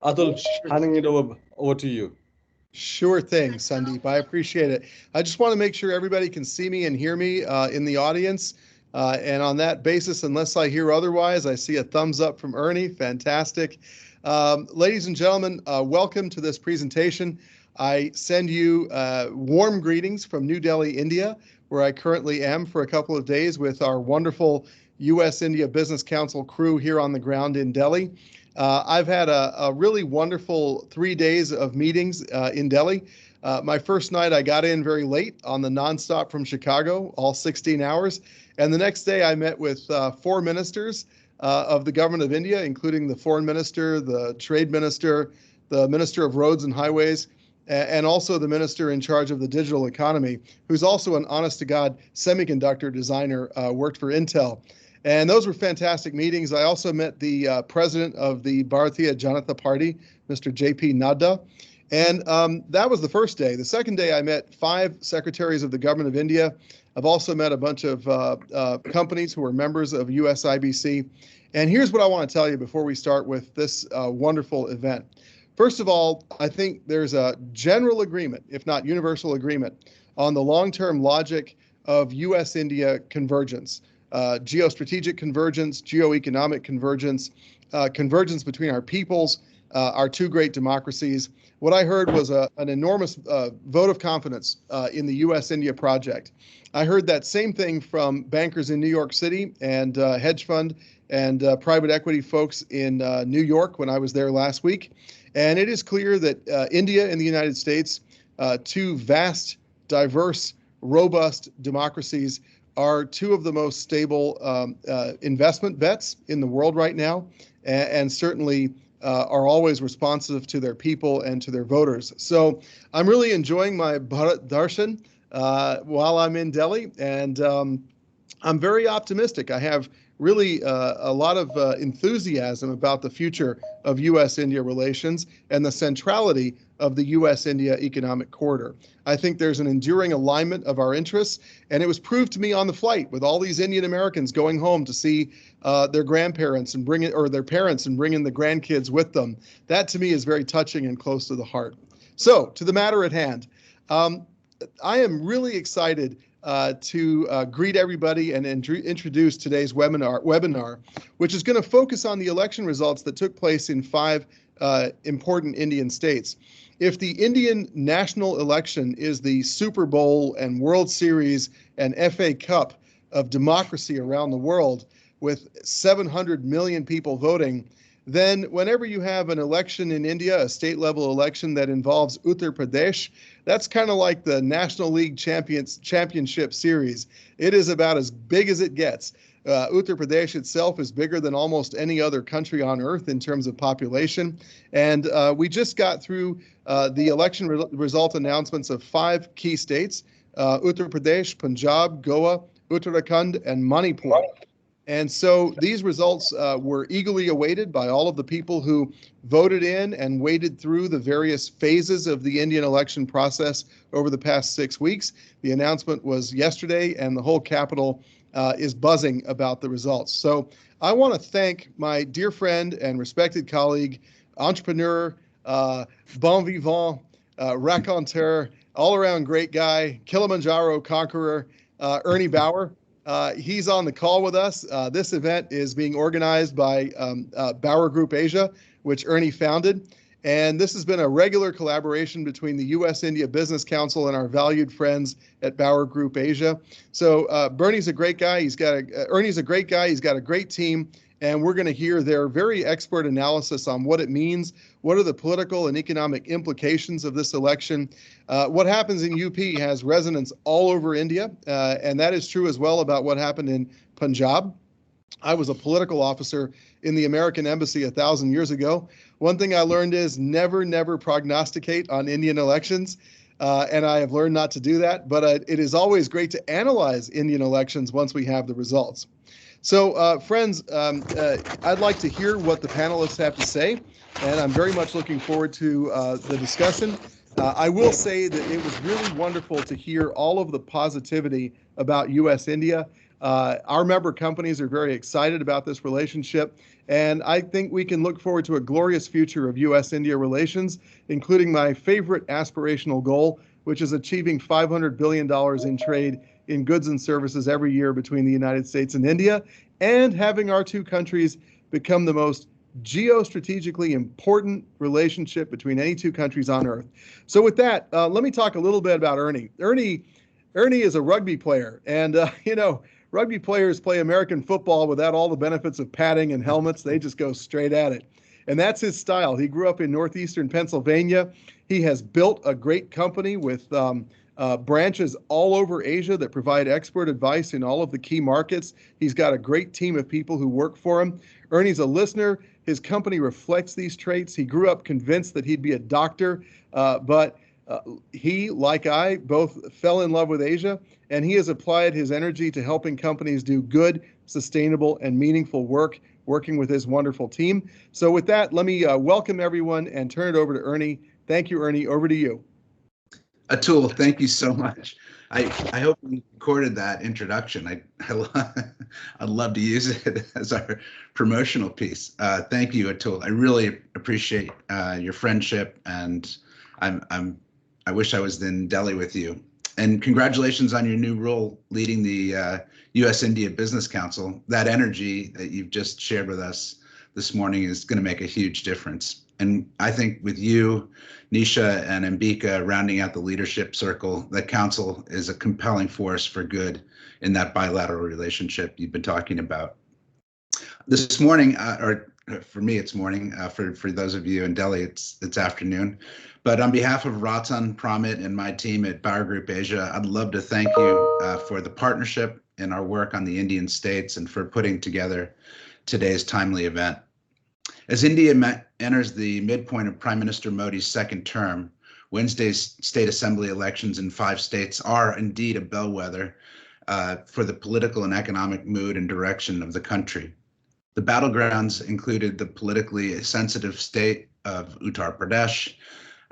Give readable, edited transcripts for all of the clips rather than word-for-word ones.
Atul, handing it over to you. Sure thing, Sandeep. I appreciate it. I just want to make sure everybody can see me and hear me in the audience. And on that basis, unless I hear otherwise, I see a thumbs up from Ernie. Fantastic. Ladies and gentlemen, welcome to this presentation. I send you warm greetings from New Delhi, India, where I currently am for a couple of days with our wonderful U.S. India Business Council crew here on the ground in Delhi. I've had a really wonderful 3 days of meetings in Delhi. My first night, I got in very late on the nonstop from Chicago, all 16 hours. And the next day, I met with four ministers of the government of India, including the foreign minister, the trade minister, the minister of roads and highways, and also the minister in charge of the digital economy, who's also an honest to God semiconductor designer, worked for Intel. And those were fantastic meetings. I also met the president of the Bharatiya Janata Party, Mr. J.P. Nadda. And that was the first day. The second day, I met five secretaries of the government of India. I've also met a bunch of companies who are members of USIBC. And here's what I want to tell you before we start with this wonderful event. First of all, I think there's a general agreement, if not universal agreement, on the long-term logic of U.S.-India convergence. Geostrategic convergence, geoeconomic convergence, convergence between our peoples, our two great democracies. What I heard was an enormous vote of confidence in the U.S.-India project. I heard that same thing from bankers in New York City and hedge fund and private equity folks in New York when I was there last week. And it is clear that India and the United States, two vast, diverse, robust democracies, are two of the most stable investment bets in the world right now, and certainly are always responsive to their people and to their voters. So I'm really enjoying my Bharat Darshan while I'm in Delhi, and I'm very optimistic. I have really a lot of enthusiasm about the future of U.S.-India relations and the centrality of the U.S.-India economic corridor. I think there's an enduring alignment of our interests, and it was proved to me on the flight with all these Indian Americans going home to see their grandparents and bring it, or their parents and bringing the grandkids with them. That to me is very touching and close to the heart. So to the matter at hand. I am really excited to greet everybody and introduce today's webinar, which is going to focus on the election results that took place in five important Indian states. If the Indian national election is the Super Bowl and World Series and FA Cup of democracy around the world, with 700 million people voting, then whenever you have an election in India, a state-level election that involves Uttar Pradesh, that's kind of like the National League Championship Series. It is about as big as it gets. Uttar Pradesh itself is bigger than almost any other country on earth in terms of population. And we just got through the election result announcements of five key states, Uttar Pradesh, Punjab, Goa, Uttarakhand, and Manipur. And so these results were eagerly awaited by all of the people who voted in and waded through the various phases of the Indian election process over the past 6 weeks. The announcement was yesterday, and the whole capital is buzzing about the results. So I want to thank my dear friend and respected colleague, entrepreneur, bon vivant, raconteur, all-around great guy, Kilimanjaro conqueror, Ernie Bauer. He's on the call with us. This event is being organized by BowerGroupAsia, which Ernie founded. And this has been a regular collaboration between the U.S.-India Business Council and our valued friends at BowerGroupAsia. So Bernie's a great guy. Ernie's a great guy. He's got a great team. And we're going to hear their very expert analysis on what it means, what are the political and economic implications of this election. What happens in UP has resonance all over India, and that is true as well about what happened in Punjab. I was a political officer in the American Embassy 1,000 years ago. One thing I learned is never prognosticate on Indian elections. And I have learned not to do that, but it is always great to analyze Indian elections once we have the results. So, friends, I'd like to hear what the panelists have to say, and I'm very much looking forward to the discussion. I will say that it was really wonderful to hear all of the positivity about U.S.-India. Our member companies are very excited about this relationship, and I think we can look forward to a glorious future of U.S.-India relations, including my favorite aspirational goal, which is achieving $500 billion in trade in goods and services every year between the United States and India, and having our two countries become the most geostrategically important relationship between any two countries on earth. So with that, let me talk a little bit about Ernie. Ernie is a rugby player, and rugby players play American football without all the benefits of padding and helmets. They just go straight at it. And that's his style. He grew up in northeastern Pennsylvania. He has built a great company with branches all over Asia that provide expert advice in all of the key markets. He's got a great team of people who work for him. Ernie's a listener. His company reflects these traits. He grew up convinced that he'd be a doctor, but he, like I, both fell in love with Asia, and he has applied his energy to helping companies do good, sustainable, and meaningful work, working with his wonderful team. So with that, let me welcome everyone and turn it over to Ernie. Thank you, Ernie. Over to you. Atul, thank you so much. I hope we recorded that introduction. I'd love to use it as our promotional piece. Thank you, Atul. I really appreciate your friendship, and I wish I was in Delhi with you. And congratulations on your new role leading the U.S.-India Business Council. That energy that you've just shared with us this morning is going to make a huge difference. And I think with you, Nisha and Ambika rounding out the leadership circle, the council is a compelling force for good in that bilateral relationship you've been talking about. This morning, or for me, it's morning. For those of you in Delhi, it's afternoon. But on behalf of Ratan, Pramit, and my team at BowerGroupAsia, I'd love to thank you for the partnership in our work on the Indian states and for putting together today's timely event. As India enters the midpoint of Prime Minister Modi's second term, Wednesday's state assembly elections in 5 states are indeed a bellwether for the political and economic mood and direction of the country. The battlegrounds included the politically sensitive state of Uttar Pradesh,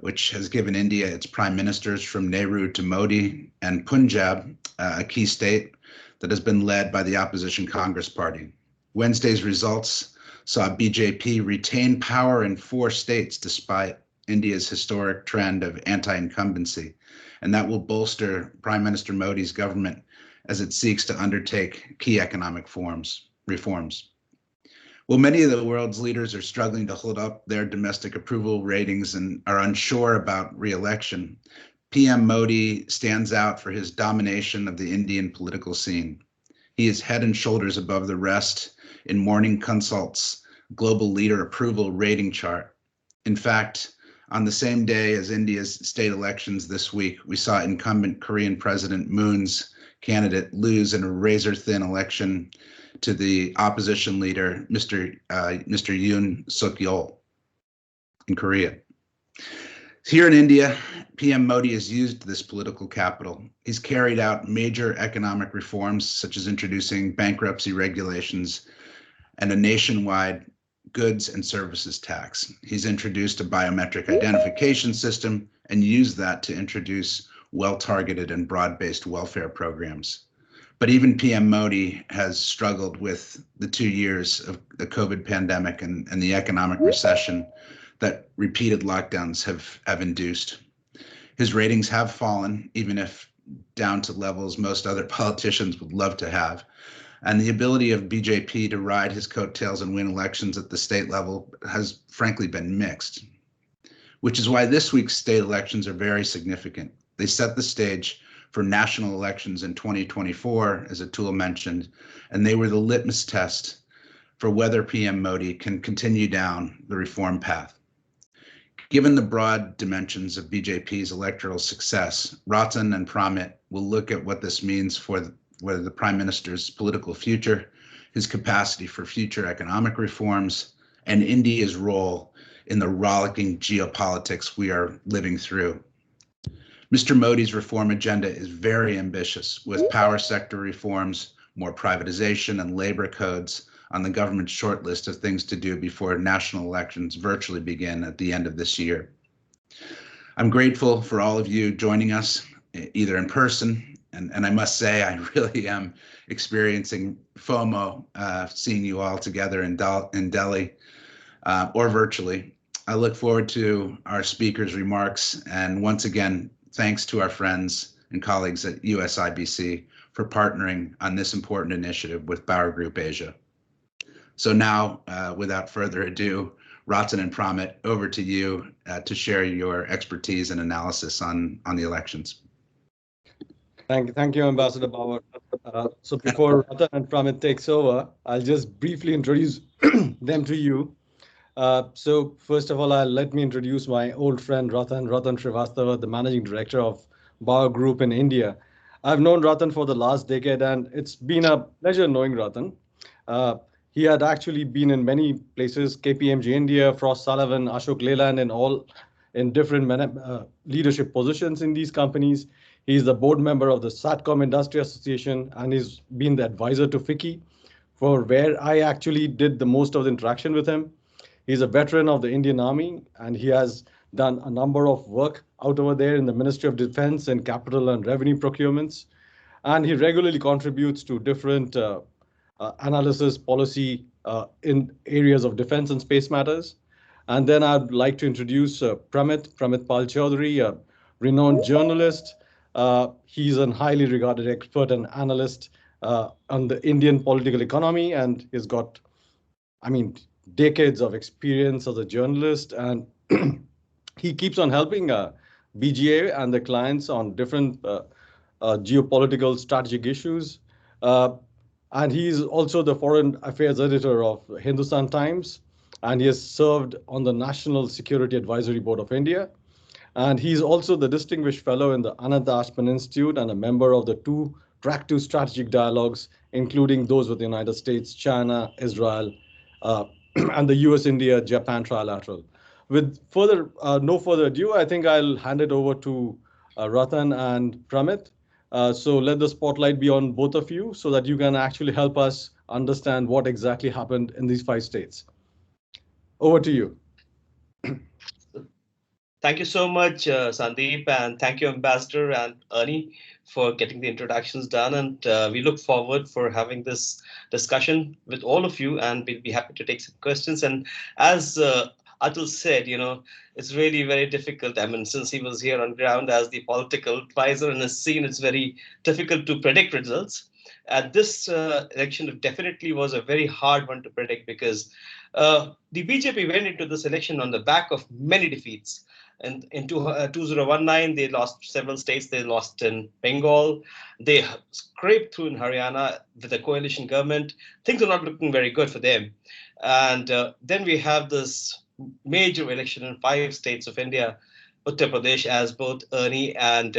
which has given India its prime ministers from Nehru to Modi, and Punjab, a key state that has been led by the opposition Congress Party. Wednesday's results saw BJP retain power in 4 states despite India's historic trend of anti-incumbency, and that will bolster Prime Minister Modi's government as it seeks to undertake key economic reforms. Well, many of the world's leaders are struggling to hold up their domestic approval ratings and are unsure about re-election. PM Modi stands out for his domination of the Indian political scene. He is head and shoulders above the rest in Morning Consult's global leader approval rating chart. In fact, on the same day as India's state elections this week, we saw incumbent Korean President Moon's candidate lose in a razor-thin election to the opposition leader, Mr. Yoon Suk-yeol in Korea. Here in India, PM Modi has used this political capital. He's carried out major economic reforms, such as introducing bankruptcy regulations and a nationwide goods and services tax. He's introduced a biometric identification system and used that to introduce well-targeted and broad-based welfare programs. But even PM Modi has struggled with the 2 years of the COVID pandemic and the economic recession that repeated lockdowns have induced. His ratings have fallen, even if down to levels most other politicians would love to have. And the ability of BJP to ride his coattails and win elections at the state level has frankly been mixed, which is why this week's state elections are very significant. They set the stage for national elections in 2024, as Atul mentioned, and they were the litmus test for whether PM Modi can continue down the reform path. Given the broad dimensions of BJP's electoral success, Ratan and Pramit will look at what this means for the Prime Minister's political future, his capacity for future economic reforms, and India's role in the rollicking geopolitics we are living through. Mr. Modi's reform agenda is very ambitious, with power sector reforms, more privatization, and labor codes on the government's short list of things to do before national elections virtually begin at the end of this year. I'm grateful for all of you joining us, either in person And I must say, I really am experiencing FOMO seeing you all together in Delhi or virtually. I look forward to our speakers' remarks, and once again, thanks to our friends and colleagues at USIBC for partnering on this important initiative with BowerGroupAsia. So now, without further ado, Ratan and Pramit, over to you to share your expertise and analysis on the elections. Thank you, Ambassador Bower. So before Ratan and Pramit takes over, I'll just briefly introduce them to you. So first of all, let me introduce my old friend Ratan Srivastava, the Managing Director of Bower Group in India. I've known Ratan for the last decade, and it's been a pleasure knowing Ratan. He had actually been in many places, KPMG India, Frost Sullivan, Ashok Leyland, and all in different leadership positions in these companies. He's the board member of the SATCOM Industry Association, and he's been the advisor to FICCI, for where I actually did the most of the interaction with him. He's a veteran of the Indian Army, and he has done a number of work out over there in the Ministry of Defense and Capital and Revenue Procurements. And he regularly contributes to different analysis policy in areas of defense and space matters. And then I'd like to introduce Pramit Pal Chaudhary, a renowned journalist. He's a highly regarded expert and analyst on the Indian political economy, and he's got, decades of experience as a journalist, and he keeps on helping BGA and the clients on different geopolitical strategic issues. And he's also the foreign affairs editor of Hindustan Times, and he has served on the National Security Advisory Board of India. And he's also the distinguished fellow in the Anant Ashman Institute and a member of the Track 2 strategic dialogues, including those with the United States, China, Israel, and the US-India, Japan trilateral. With no further ado, I think I'll hand it over to Ratan and Pramit. So let the spotlight be on both of you so that you can actually help us understand what exactly happened in these 5 states. Over to you. Thank you so much, Sandeep, and thank you, Ambassador and Ernie, for getting the introductions done. And we look forward for having this discussion with all of you, and we'll be happy to take some questions. And as Atul said, it's really very difficult. I mean, since he was here on ground as the political advisor and has seen, it's very difficult to predict results. And this election definitely was a very hard one to predict, because the BJP went into this election on the back of many defeats. And in 2019, they lost several states. They lost in Bengal. They scraped through in Haryana with a coalition government. Things are not looking very good for them. And then we have this major election in 5 states of India, Uttar Pradesh, as both Ernie and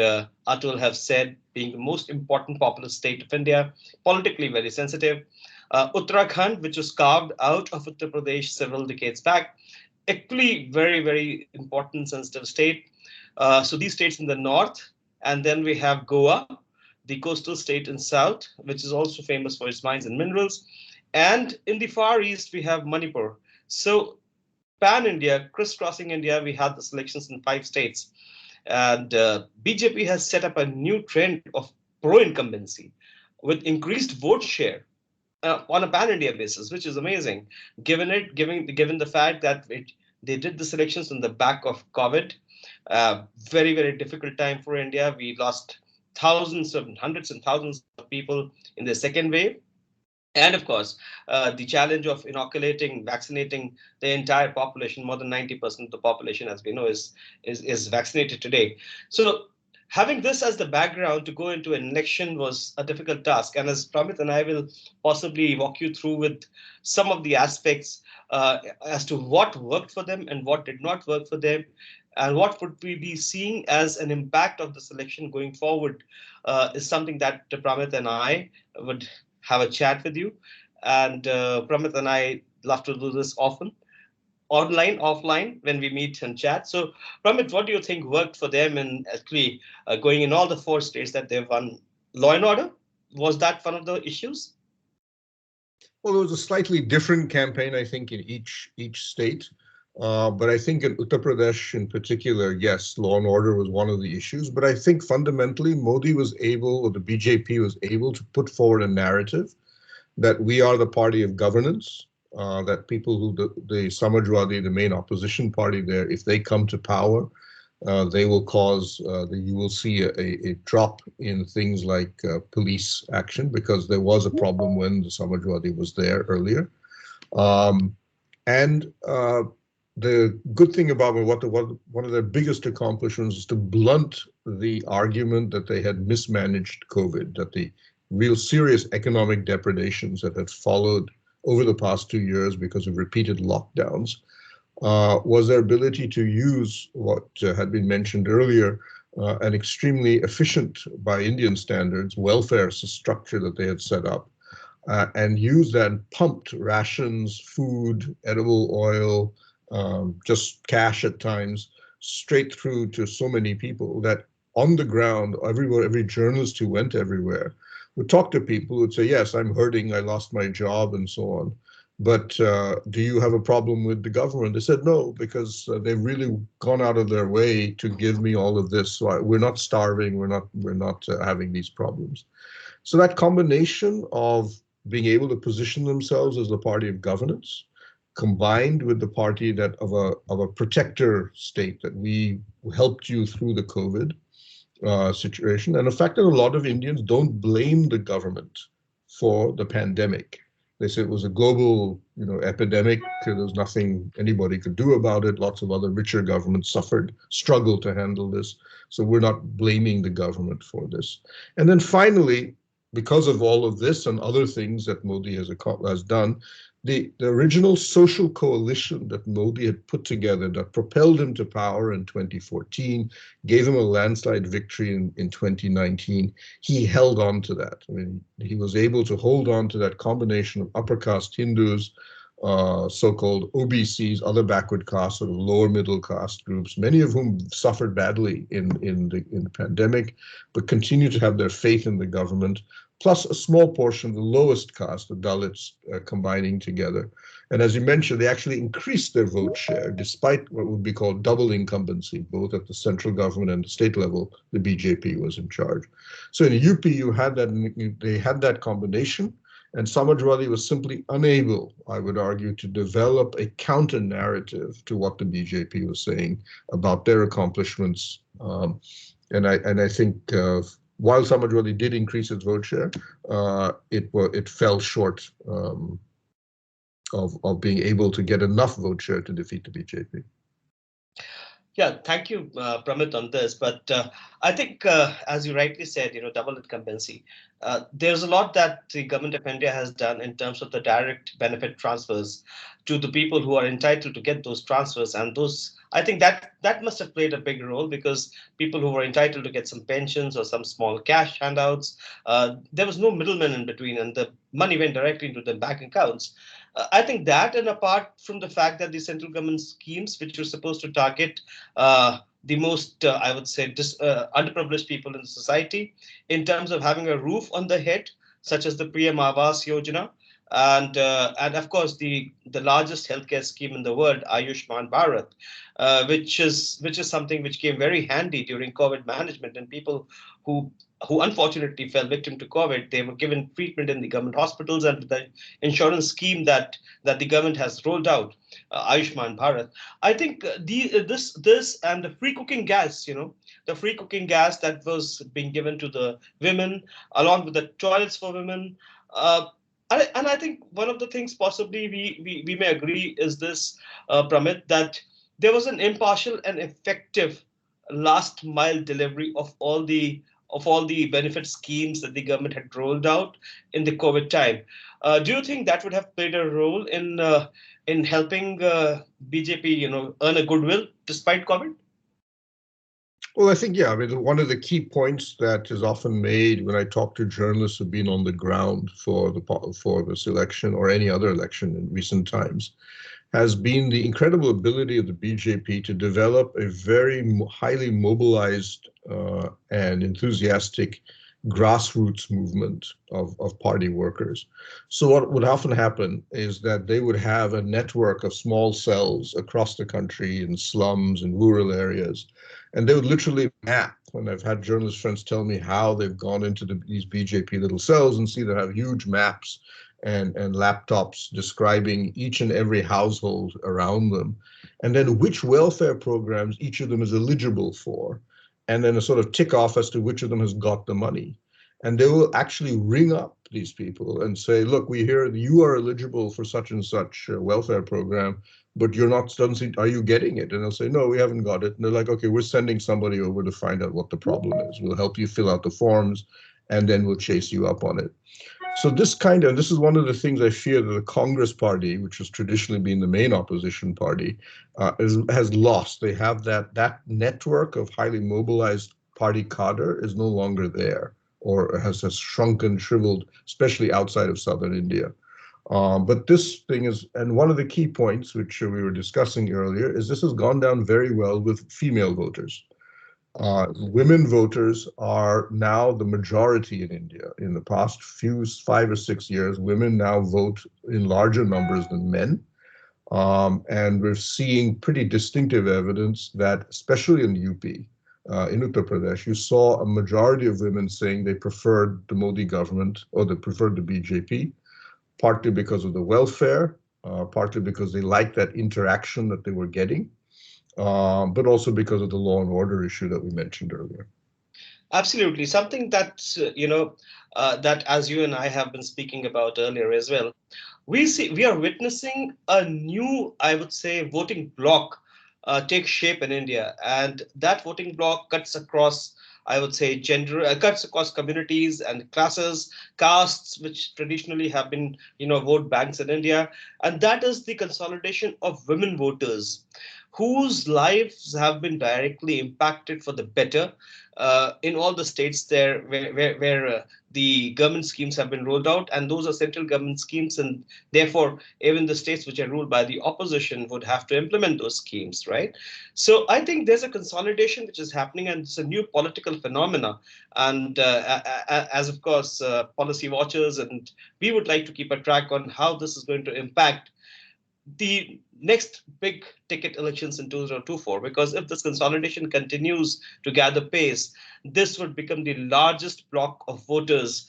Atul have said, being the most important populous state of India, politically very sensitive. Uttarakhand, which was carved out of Uttar Pradesh several decades back, equally very, very important sensitive state. So these states in the north, and then we have Goa, the coastal state in south, which is also famous for its mines and minerals. And in the far east, we have Manipur. So pan-India, crisscrossing India, we had the selections in 5 states. And BJP has set up a new trend of pro-incumbency with increased vote share on a pan-India basis, which is amazing, given the fact that they did the selections on the back of COVID. Very, very difficult time for India. We lost hundreds and thousands of people in the second wave. And of course, the challenge of vaccinating the entire population. More than 90% of the population, as we know, is vaccinated today. So having this as the background to go into an election was a difficult task. And as Pramit and I will possibly walk you through with some of the aspects as to what worked for them and what did not work for them, and what would we be seeing as an impact of this election going forward, is something that Pramit and I would have a chat with you. And Pramit and I love to do this often, online, offline, when we meet and chat. So Pramit, what do you think worked for them in actually going in all the 4 states that they've won? Law and order, was that one of the issues? Well, it was a slightly different campaign, I think, in each state. But I think in Uttar Pradesh in particular, yes, law and order was one of the issues. But I think fundamentally Modi was able, or the BJP was able to put forward a narrative that we are the party of governance, that people who, the Samajwadi, the main opposition party there, if they come to power, they will cause, you will see a drop in things like police action, because there was a problem when the Samajwadi was there earlier. And the good thing about one of their biggest accomplishments is to blunt the argument that they had mismanaged COVID, that the real serious economic depredations that had followed over the past 2 years because of repeated lockdowns was their ability to use what had been mentioned earlier, an extremely efficient, by Indian standards, welfare structure that they had set up, and use that and pumped rations, food, edible oil, just cash at times, straight through to so many people that on the ground, everywhere, every journalist who went everywhere would talk to people who would say, yes, I'm hurting, I lost my job and so on. But do you have a problem with the government? They said no, because they've really gone out of their way to give me all of this. So we're not starving, we're not having these problems. So that combination of being able to position themselves as the party of governance, combined with the party that of a protector state, that we helped you through the COVID situation, and the fact that a lot of Indians don't blame the government for the pandemic. They say it was a global, epidemic. There was nothing anybody could do about it. Lots of other richer governments struggled to handle this. So we're not blaming the government for this. And then finally, because of all of this and other things that Modi has done, the original social coalition that Modi had put together that propelled him to power in 2014, gave him a landslide victory in 2019, he held on to that. I mean, he was able to hold on to that combination of upper caste Hindus, so-called OBCs, other backward castes, sort of lower middle caste groups, many of whom suffered badly in the pandemic, but continue to have their faith in the government, plus a small portion of the lowest caste, the Dalits, combining together. And as you mentioned, they actually increased their vote share, despite what would be called double incumbency, both at the central government and the state level, the BJP was in charge. So in UP, they had that combination, and Samajwadi was simply unable, I would argue, to develop a counter narrative to what the BJP was saying about their accomplishments. And I think while Samajwadi did increase its vote share, it fell short of being able to get enough vote share to defeat the BJP. Yeah, thank you, Pramit, on this. But I think, as you rightly said, double incumbency. There's a lot that the government of India has done in terms of the direct benefit transfers to the people who are entitled to get those transfers. And I think that must have played a big role, because people who were entitled to get some pensions or some small cash handouts, there was no middleman in between, and the money went directly into their bank accounts. I think that, and apart from the fact that the central government schemes, which were supposed to target the most, I would say, underprivileged people in society, in terms of having a roof on the head, such as the PM Awas Yojana, and of course the largest healthcare scheme in the world, Ayushman Bharat, which is something which came very handy during COVID management, and people who unfortunately fell victim to COVID, they were given treatment in the government hospitals and the insurance scheme that the government has rolled out, Ayushman Bharat. I think this and the free cooking gas, the free cooking gas that was being given to the women, along with the toilets for women. And I think one of the things possibly we may agree is this, Pramit, that there was an impartial and effective last mile delivery of all the benefit schemes that the government had rolled out in the COVID time. Do you think that would have played a role in helping BJP, earn a goodwill despite COVID? Well, I think, yeah, I mean, one of the key points that is often made when I talk to journalists who've been on the ground for this election or any other election in recent times has been the incredible ability of the BJP to develop a very highly mobilized and enthusiastic grassroots movement of party workers. So what would often happen is that they would have a network of small cells across the country in slums and rural areas, and they would literally map. And I've had journalist friends tell me how they've gone into these BJP little cells and see they have huge maps and laptops describing each and every household around them, and then which welfare programs each of them is eligible for, and then a sort of tick off as to which of them has got the money. And they will actually ring up these people and say, look, we hear you are eligible for such and such welfare program, but you're not, are you getting it? And they'll say, no, we haven't got it. And they're like, okay, we're sending somebody over to find out what the problem is. We'll help you fill out the forms, and then we'll chase you up on it. So this is one of the things I fear that the Congress Party, which has traditionally been the main opposition party, has lost. They have that network of highly mobilized party cadre is no longer there, or has shrunken, shriveled, especially outside of southern India. But this thing is, and one of the key points which we were discussing earlier, is this has gone down very well with female voters. Women voters are now the majority in India. In the past 5 or 6 years, women now vote in larger numbers than men. And we're seeing pretty distinctive evidence that, especially in UP, in Uttar Pradesh, you saw a majority of women saying they preferred the Modi government, or they preferred the BJP, partly because of the welfare, partly because they liked that interaction that they were getting, but also because of the law and order issue that we mentioned earlier. Absolutely. Something that, that as you and I have been speaking about earlier as well, we are witnessing a new, I would say, voting bloc take shape in India. And that voting bloc cuts across, I would say, gender, cuts across communities and classes, castes, which traditionally have been, vote banks in India. And that is the consolidation of women voters, whose lives have been directly impacted for the better in all the states there where the government schemes have been rolled out, and those are central government schemes, and therefore even the states which are ruled by the opposition would have to implement those schemes, right? So I think there's a consolidation which is happening, and it's a new political phenomena. And as of course policy watchers, and we would like to keep a track on how this is going to impact the next big ticket elections in 2024, because if this consolidation continues to gather pace, this would become the largest block of voters,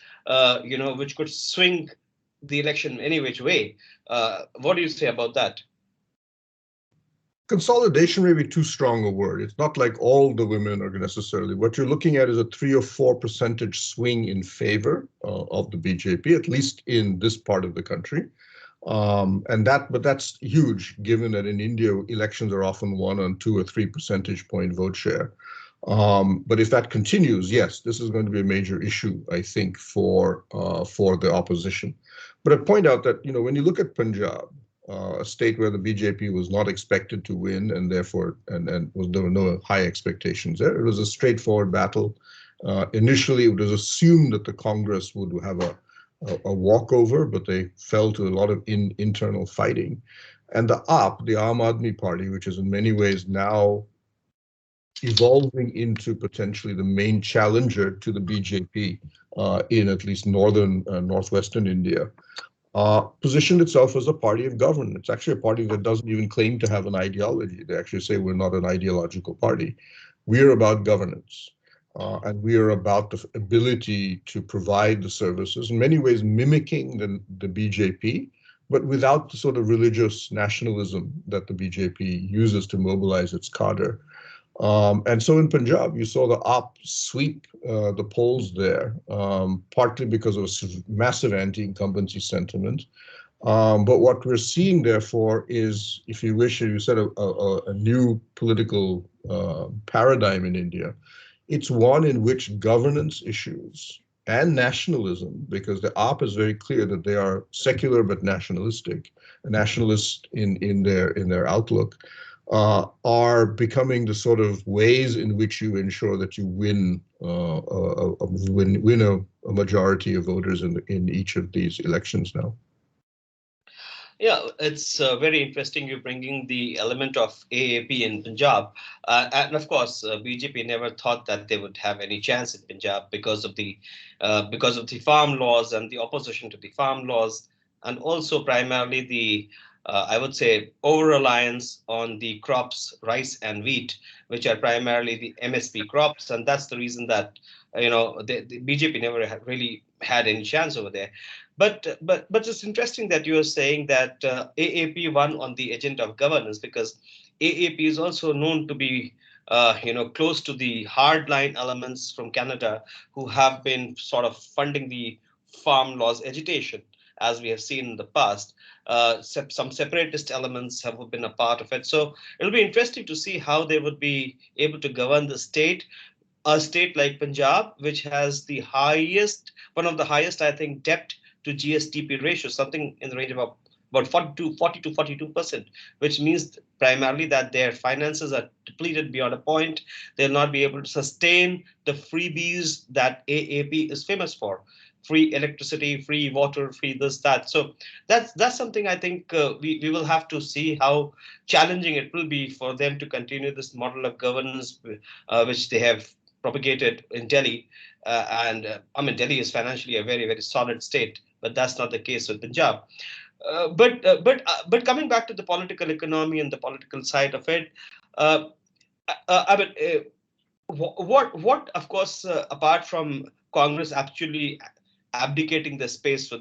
which could swing the election any which way. What do you say about that? Consolidation may be too strong a word. It's not like all the women are necessarily. What you're looking at is a 3 or 4% swing in favor of the BJP, at least in this part of the country. But that's huge, given that in India elections are often won on 2 or 3 percentage point vote share. But if that continues, yes, this is going to be a major issue, I think, for the opposition. But I point out that when you look at Punjab, a state where the BJP was not expected to win, and therefore there were no high expectations there. It was a straightforward battle. Initially, it was assumed that the Congress would have a walkover, but they fell to a lot of internal fighting. And the Aam Aadmi Party, which is in many ways now evolving into potentially the main challenger to the BJP in at least northwestern India, positioned itself as a party of government. It's actually a party that doesn't even claim to have an ideology. They actually say we're not an ideological party. We're about governance. And we are about the ability to provide the services, in many ways mimicking the BJP, but without the sort of religious nationalism that the BJP uses to mobilize its cadre. And so in Punjab, you saw the AAP sweep the polls there, partly because of a massive anti-incumbency sentiment. But what we're seeing, therefore, is, if you wish, you said a new political paradigm in India. It's one in which governance issues and nationalism, because the AAP is very clear that they are secular but nationalistic, nationalist in their outlook, are becoming the sort of ways in which you ensure that you win a majority of voters in each of these elections now. Yeah, it's very interesting you bringing the element of AAP in Punjab. And of course, BJP never thought that they would have any chance in Punjab because of the farm laws and the opposition to the farm laws, and also primarily the I would say over reliance on the crops rice and wheat, which are primarily the MSP crops, and that's the reason that the BJP never really had any chance over there. But it's interesting that you are saying that AAP won on the agenda of governance, because AAP is also known to be close to the hardline elements from Canada who have been sort of funding the farm laws agitation, as we have seen in the past. Some separatist elements have been a part of it. So it'll be interesting to see how they would be able to govern the state, a state like Punjab, which has one of the highest, I think, debt to GSTP ratio, something in the range of about 40 to 42%, which means primarily that their finances are depleted beyond a point. They'll not be able to sustain the freebies that AAP is famous for. Free electricity, free water, free this, that. So that's something I think we will have to see how challenging it will be for them to continue this model of governance, which they have propagated in Delhi. I mean, Delhi is financially a very, very solid state, but that's not the case with Punjab. But coming back to the political economy and the political side of it, uh, I mean, what of course, apart from Congress actually abdicating the space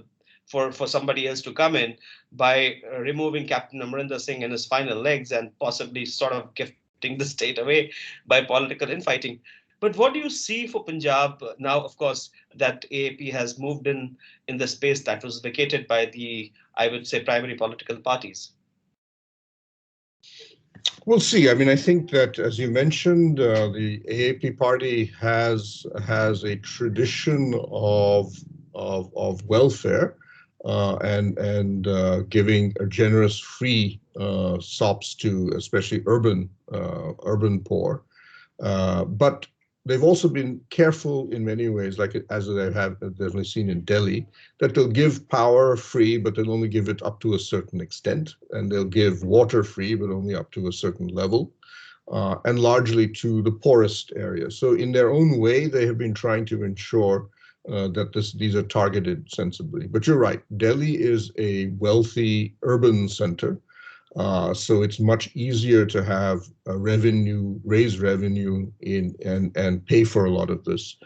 for somebody else to come in by removing Captain Amarinder Singh in his final legs and possibly sort of gifting the state away by political infighting. But what do you see for Punjab now? Of course, that AAP has moved in the space that was vacated by the, I would say, primary political parties. We'll see. I mean, I think that, as you mentioned, the AAP party has a tradition of welfare and giving a generous free sops to especially urban poor. But they've also been careful in many ways, like as they have definitely seen in Delhi, that they'll give power free, but they'll only give it up to a certain extent, and they'll give water free, but only up to a certain level, and largely to the poorest areas. So in their own way, they have been trying to ensure that these are targeted sensibly. But you're right, Delhi is a wealthy urban center. So it's much easier to have raise revenue and pay for a lot of this.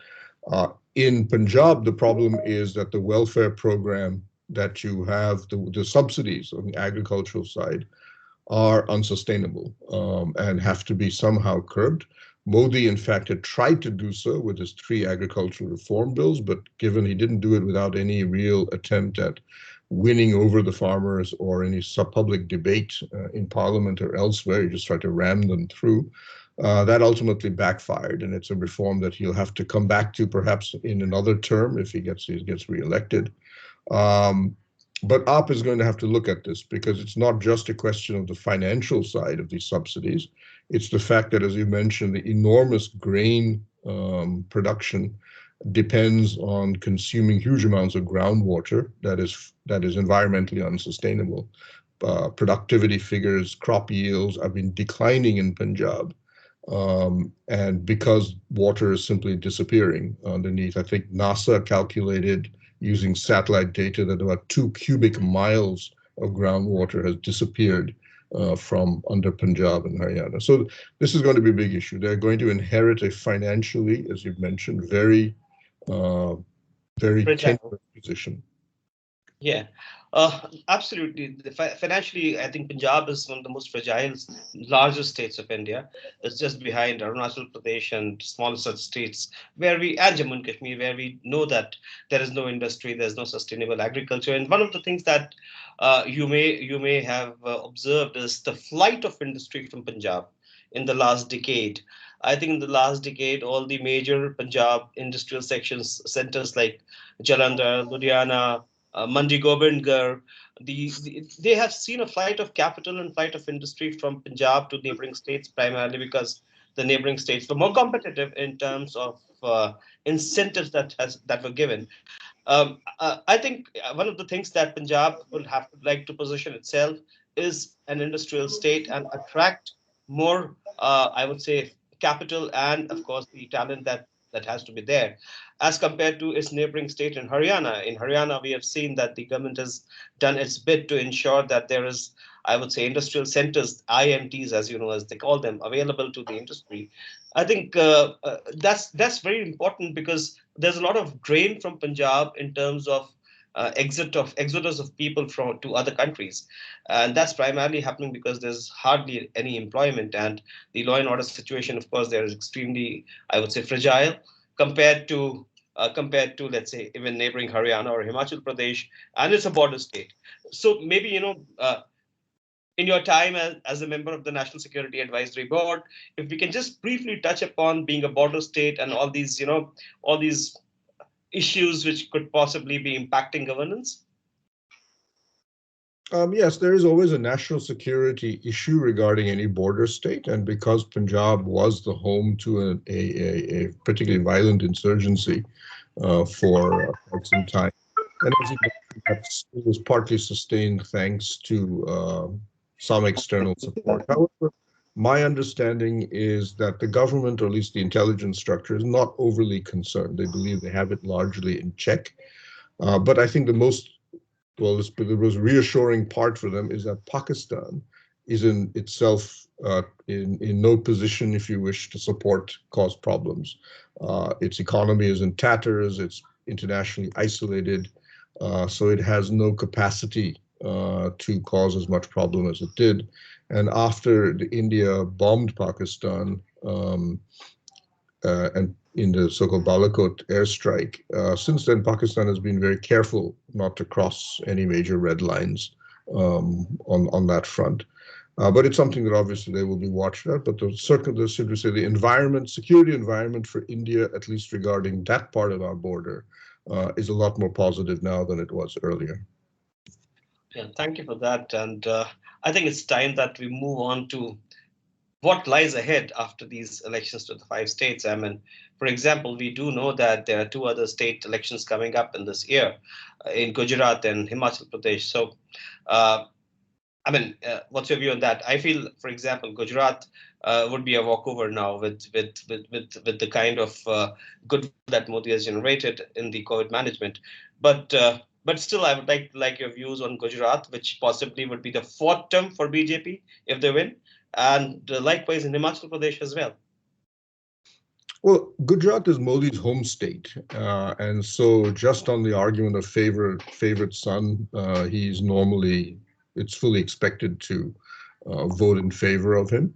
In Punjab, the problem is that the welfare program that you have, the subsidies on the agricultural side, are unsustainable and have to be somehow curbed. Modi, in fact, had tried to do so with his 3 agricultural reform bills, but given he didn't do it without any real attempt at winning over the farmers or any public debate in parliament or elsewhere, he just tried to ram them through. That ultimately backfired, and it's a reform that he'll have to come back to perhaps in another term if he gets reelected. But AAP is going to have to look at this, because it's not just a question of the financial side of these subsidies. It's the fact that, as you mentioned, the enormous grain production depends on consuming huge amounts of groundwater that is environmentally unsustainable. Productivity figures, crop yields have been declining in Punjab, and because water is simply disappearing underneath. I think NASA calculated using satellite data that about 2 cubic miles of groundwater has disappeared from under Punjab and Haryana. So this is going to be a big issue. They're going to inherit a financially, as you've mentioned, very tenuous position. Yeah, absolutely. Financially, I think Punjab is one of the most fragile, largest states of India. It's just behind Arunachal Pradesh and smaller such states and Jammu and Kashmir, where we know that there is no industry, there's no sustainable agriculture. And one of the things that you may have observed is the flight of industry from Punjab in the last decade. I think in the last decade, all the major Punjab industrial centers like Jalandhar, Ludhiana, Mandi Gobindgarh, they have seen a flight of capital and flight of industry from Punjab to neighboring states, primarily because the neighboring states were more competitive in terms of incentives that were given. I think one of the things that Punjab will have to like to position itself is an industrial state and attract more, I would say, capital and of course the talent that has to be there, as compared to its neighboring state in Haryana. In Haryana, we have seen that the government has done its bit to ensure that there is, I would say, industrial centers, IMTs, as you know, as they call them, available to the industry. I think that's very important because there's a lot of drain from Punjab in terms of exodus of people from to other countries, and that's primarily happening because there's hardly any employment, and the law and order situation, of course, there is extremely, I would say, fragile compared to, let's say, even neighboring Haryana or Himachal Pradesh, and it's a border state. So maybe in your time as a member of the National Security Advisory Board, if we can just briefly touch upon being a border state and all these, all these issues which could possibly be impacting governance? Yes, there is always a national security issue regarding any border state, and because Punjab was the home to a particularly violent insurgency for quite some time, and as you mentioned, it was partly sustained thanks to some external support. However, my understanding is that the government, or at least the intelligence structure, is not overly concerned. They believe they have it largely in check. But I think the most the most reassuring part for them is that Pakistan is in itself in no position, if you wish, to support cause problems. Its economy is in tatters. It's internationally isolated, so it has no capacity to cause as much problem as it did. And after India bombed Pakistan, and in the so-called Balakot airstrike. Since then, Pakistan has been very careful not to cross any major red lines on that front. But it's something that obviously they will be watched at. But should we say, the environment, security environment for India, at least regarding that part of our border, is a lot more positive now than it was earlier. Yeah, thank you for that. And I think it's time that we move on to what lies ahead after these elections to the 5 states. I mean, for example, we do know that there are 2 other state elections coming up in this year, in Gujarat and Himachal Pradesh. So, what's your view on that? I feel, for example, Gujarat would be a walkover now with the kind of goodwill that Modi has generated in the COVID management. But still, I would like your views on Gujarat, which possibly would be the 4th term for BJP if they win, and likewise in Himachal Pradesh as well. Well, Gujarat is Modi's home state, and so just on the argument of favorite son, it's fully expected to vote in favor of him.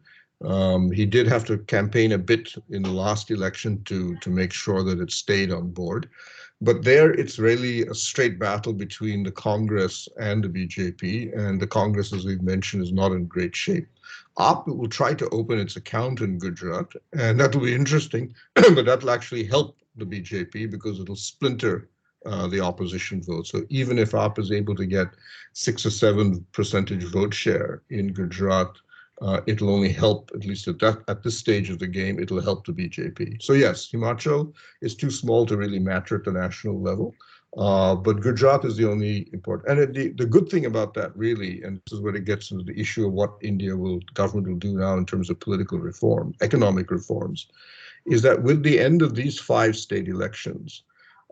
He did have to campaign a bit in the last election to make sure that it stayed on board. But there, it's really a straight battle between the Congress and the BJP, and the Congress, as we've mentioned, is not in great shape. AAP will try to open its account in Gujarat, and that will be interesting, but that will actually help the BJP because it'll splinter the opposition vote. So even if AAP is able to get 6 or 7% vote share in Gujarat, it'll only help, at least at this stage of the game, it'll help the BJP. So yes, Himachal is too small to really matter at the national level. But Gujarat is the only important. And the good thing about that, really, and this is where it gets into the issue of what government will do now in terms of political reform, economic reforms, is that with the end of these 5 state elections,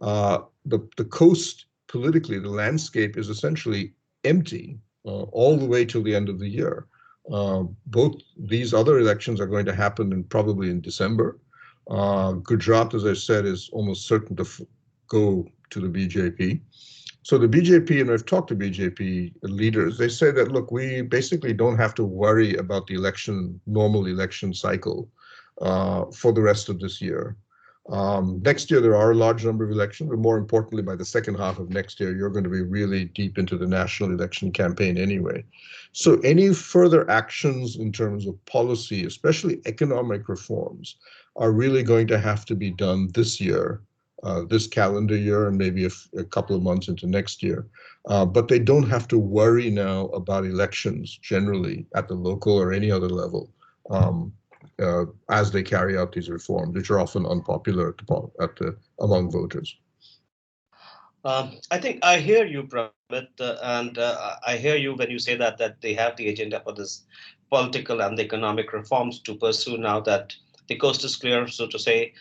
the coast politically, the landscape is essentially empty all the way till the end of the year. Both these other elections are going to happen probably in December. Gujarat, as I said, is almost certain to go to the BJP. So the BJP, and I've talked to BJP leaders, they say that, look, we basically don't have to worry about the normal election cycle for the rest of this year. Next year, there are a large number of elections, but more importantly, by the second half of next year, you're going to be really deep into the national election campaign anyway. So any further actions in terms of policy, especially economic reforms, are really going to have to be done this year, this calendar year, and maybe a couple of months into next year. But they don't have to worry now about elections generally at the local or any other level. As they carry out these reforms, which are often unpopular among voters. I think I hear you, Pramit, and I hear you when you say that they have the agenda for this political and economic reforms to pursue now that the coast is clear, so to say,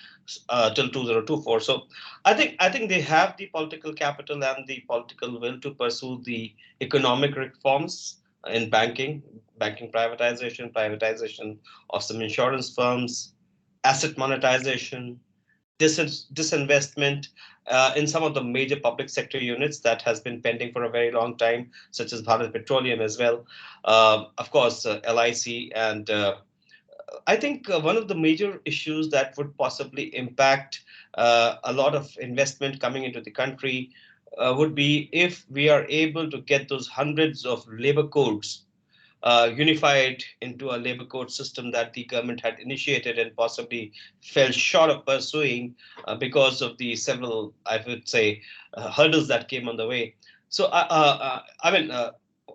till 2024. So I think they have the political capital and the political will to pursue the economic reforms in banking privatization of some insurance firms, asset monetization, disinvestment in some of the major public sector units that has been pending for a very long time, such as Bharat Petroleum as well. Of course, LIC. And I think one of the major issues that would possibly impact a lot of investment coming into the country would be if we are able to get those hundreds of labor codes unified into a labor code system that the government had initiated and possibly fell short of pursuing because of the several, I would say, hurdles that came on the way. So, I mean,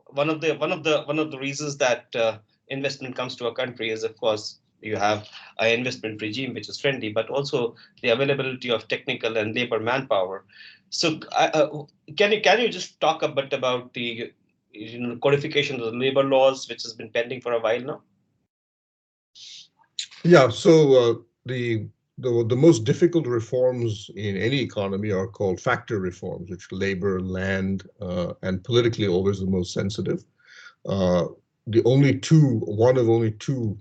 one of the reasons that investment comes to a country is, of course, you have an investment regime which is friendly, but also the availability of technical and labor manpower. So, can you just talk a bit about the codification of the labor laws, which has been pending for a while now? Yeah, so the most difficult reforms in any economy are called factor reforms, which labor, land, and politically always the most sensitive. One of only two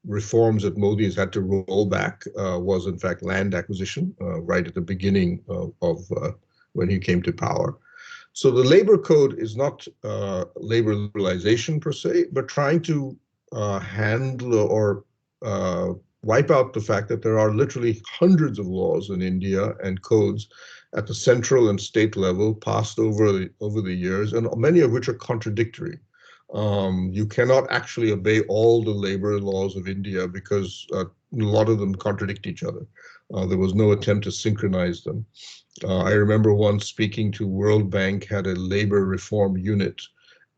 reforms that Modi has had to roll back was in fact land acquisition right at the beginning of when he came to power. So the labor code is not labor liberalization per se, but trying to handle or wipe out the fact that there are literally hundreds of laws in India and codes at the central and state level passed over the years, and many of which are contradictory. You cannot actually obey all the labor laws of India because a lot of them contradict each other. There was no attempt to synchronize them. I remember once speaking to World Bank had a labor reform unit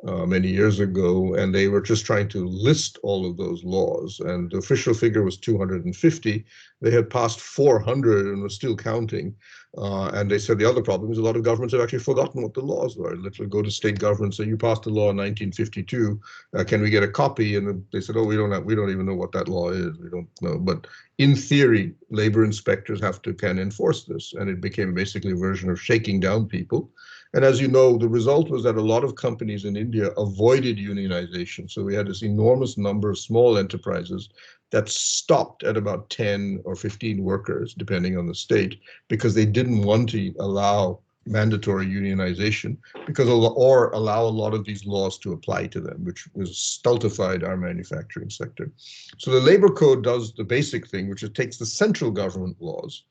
many years ago, and they were just trying to list all of those laws. And the official figure was 250. They had passed 400 and were still counting. And they said the other problem is a lot of governments have actually forgotten what the laws were. Literally go to state governments, say, you passed a law in 1952. Can we get a copy? And they said, oh, we don't even know what that law is. We don't know. But in theory, labor inspectors can enforce this. And it became basically a version of shaking down people. And as you know, the result was that a lot of companies in India avoided unionization. So we had this enormous number of small enterprises that stopped at about 10 or 15 workers, depending on the state, because they didn't want to allow mandatory unionization or allow a lot of these laws to apply to them, which was stultified our manufacturing sector. So the labor code does the basic thing, which it takes the central government laws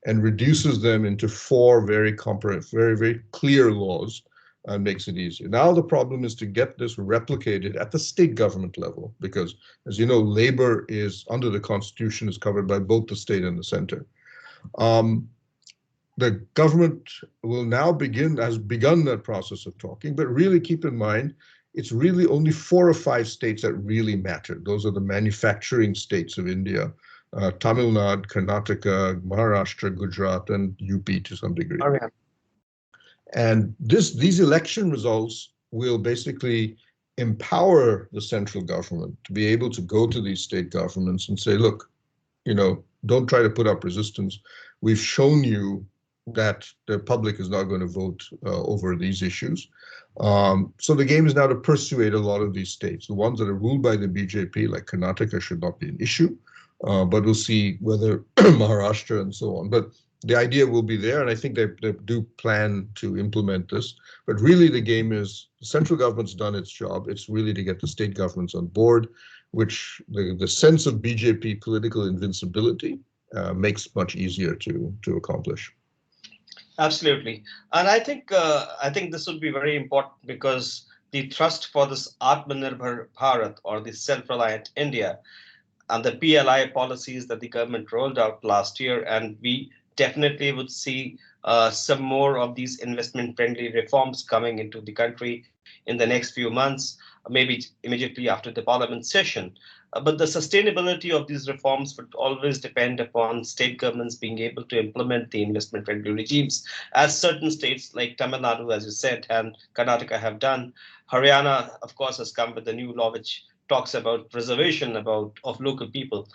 and reduces them into four very very clear laws and makes it easier. Now the problem is to get this replicated at the state government level, because as you know, labor is under the Constitution is covered by both the state and the center. The government has begun that process of talking, but really keep in mind, it's really only 4 or 5 states that really matter. Those are the manufacturing states of India. Tamil Nadu, Karnataka, Maharashtra, Gujarat, and UP to some degree. Okay. And these election results will basically empower the central government to be able to go to these state governments and say, look, don't try to put up resistance. We've shown you that the public is not going to vote over these issues. So the game is now to persuade a lot of these states. The ones that are ruled by the BJP, like Karnataka, should not be an issue. But we'll see whether Maharashtra and so on. But the idea will be there, and I think they do plan to implement this. But really the game is the central government's done its job. It's really to get the state governments on board, which the sense of BJP political invincibility makes much easier to accomplish. Absolutely, and I think this would be very important because the thrust for this Atmanirbhar Bharat, or the self-reliant India, and the PLI policies that the government rolled out last year, and we definitely would see some more of these investment-friendly reforms coming into the country in the next few months. maybe immediately after the parliament session. But the sustainability of these reforms would always depend upon state governments being able to implement the investment friendly regimes, as certain states like Tamil Nadu, as you said, and Karnataka have done. Haryana, of course, has come with a new law which talks about preservation of local people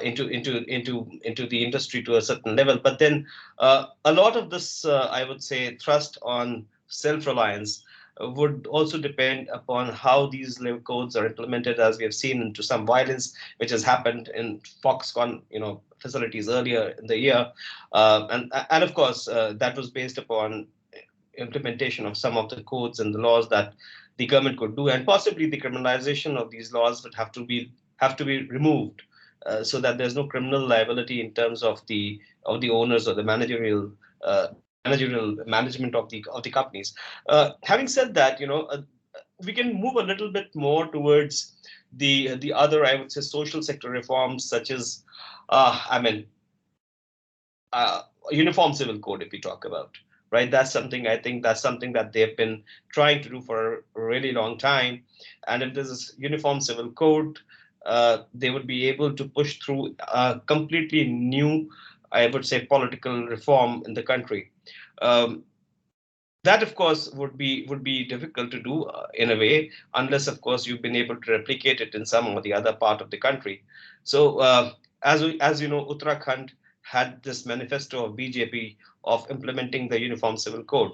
into the industry to a certain level. But then a lot of this, I would say, thrust on self-reliance would also depend upon how these labor codes are implemented, as we have seen into some violence which has happened in Foxconn, facilities earlier in the year, and of course that was based upon implementation of some of the codes and the laws that the government could do, and possibly the criminalization of these laws would have to be removed, so that there's no criminal liability in terms of the owners or the managerial management of the companies. Having said that, we can move a little bit more towards the other, I would say, social sector reforms, such as, I mean, uniform civil code, if we talk about, right? That's something, I think that's something that they've been trying to do for a really long time. And if there's this uniform civil code, they would be able to push through a completely new, I would say, political reform in the country. Um, that, of course, would be difficult to do in a way, unless, of course, you've been able to replicate it in some or the other part of the country. So, as you know, Uttarakhand had this manifesto of BJP of implementing the Uniform Civil Code.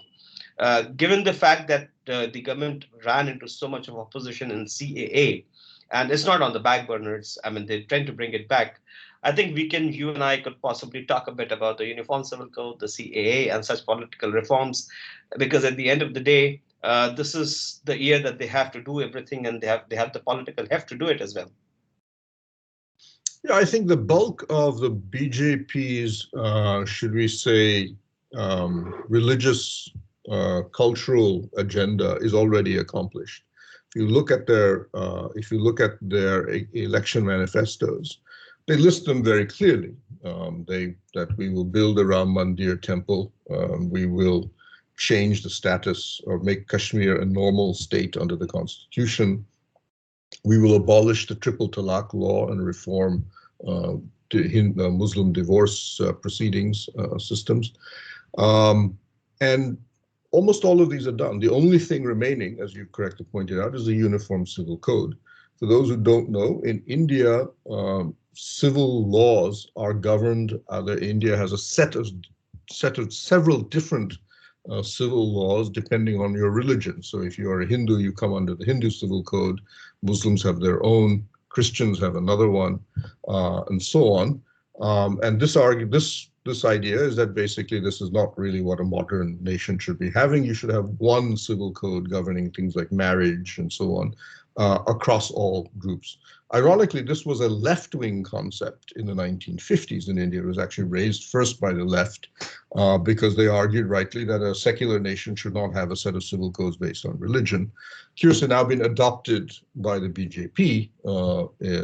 Given the fact that the government ran into so much of opposition in CAA, and it's not on the back burners, I mean, they're trying to bring it back. I think you and I could possibly talk a bit about the Uniform Civil Code, the CAA, and such political reforms, because at the end of the day, this is the year that they have to do everything, and they have the political heft to do it as well. Yeah, I think the bulk of the BJP's, should we say, religious, cultural agenda is already accomplished. If you look at their election manifestos, they list them very clearly. That we will build a Ram Mandir temple, we will change the status or make Kashmir a normal state under the constitution. We will abolish the triple talaq law and reform Muslim divorce proceedings systems. And almost all of these are done. The only thing remaining, as you correctly pointed out, is the Uniform Civil Code. For those who don't know, in India, civil laws are governed. India has a set of several different civil laws depending on your religion. So if you are a Hindu, you come under the Hindu Civil Code. Muslims have their own. Christians have another one, and so on. And this idea is that basically this is not really what a modern nation should be having. You should have one civil code governing things like marriage and so on across all groups. Ironically, this was a left-wing concept in the 1950s in India. It was actually raised first by the left because they argued rightly that a secular nation should not have a set of civil codes based on religion. Curiously, now been adopted by the BJP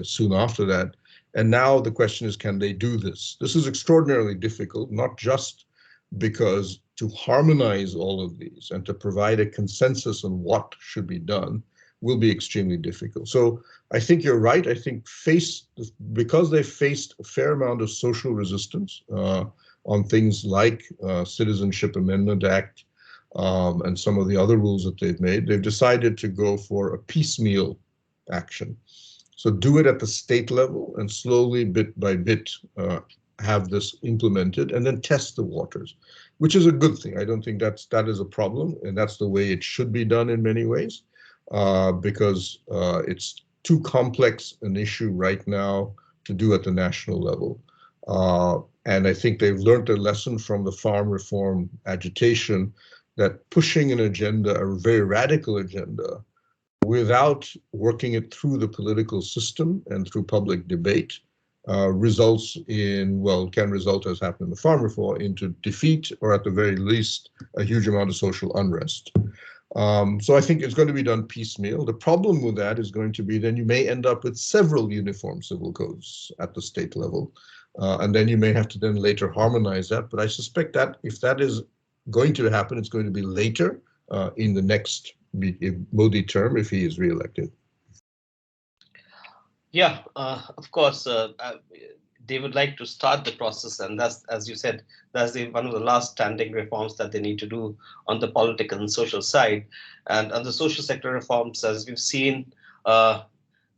soon after that. And now the question is, can they do this? This is extraordinarily difficult, not just because to harmonize all of these and to provide a consensus on what should be done will be extremely difficult. So I think you're right. I think because they faced a fair amount of social resistance on things like Citizenship Amendment Act and some of the other rules that they've made, they've decided to go for a piecemeal action. So do it at the state level and slowly, bit by bit, have this implemented and then test the waters, which is a good thing. I don't think that is a problem, and that's the way it should be done in many ways, because it's too complex an issue right now to do at the national level. And I think they've learned a lesson from the farm reform agitation that pushing an agenda, a very radical agenda, without working it through the political system and through public debate, results in, can result, as happened in the farm reform, into defeat or at the very least a huge amount of social unrest. So I think it's going to be done piecemeal. The problem with that is going to be then you may end up with several uniform civil codes at the state level, and then you may have to then later harmonize that. But I suspect that if that is going to happen, it's going to be later in the next Modi term if he is re-elected? Yeah, of course, they would like to start the process, and that's, as you said, that's one of the last standing reforms that they need to do on the political and social side. And on the social sector reforms, as we've seen, uh,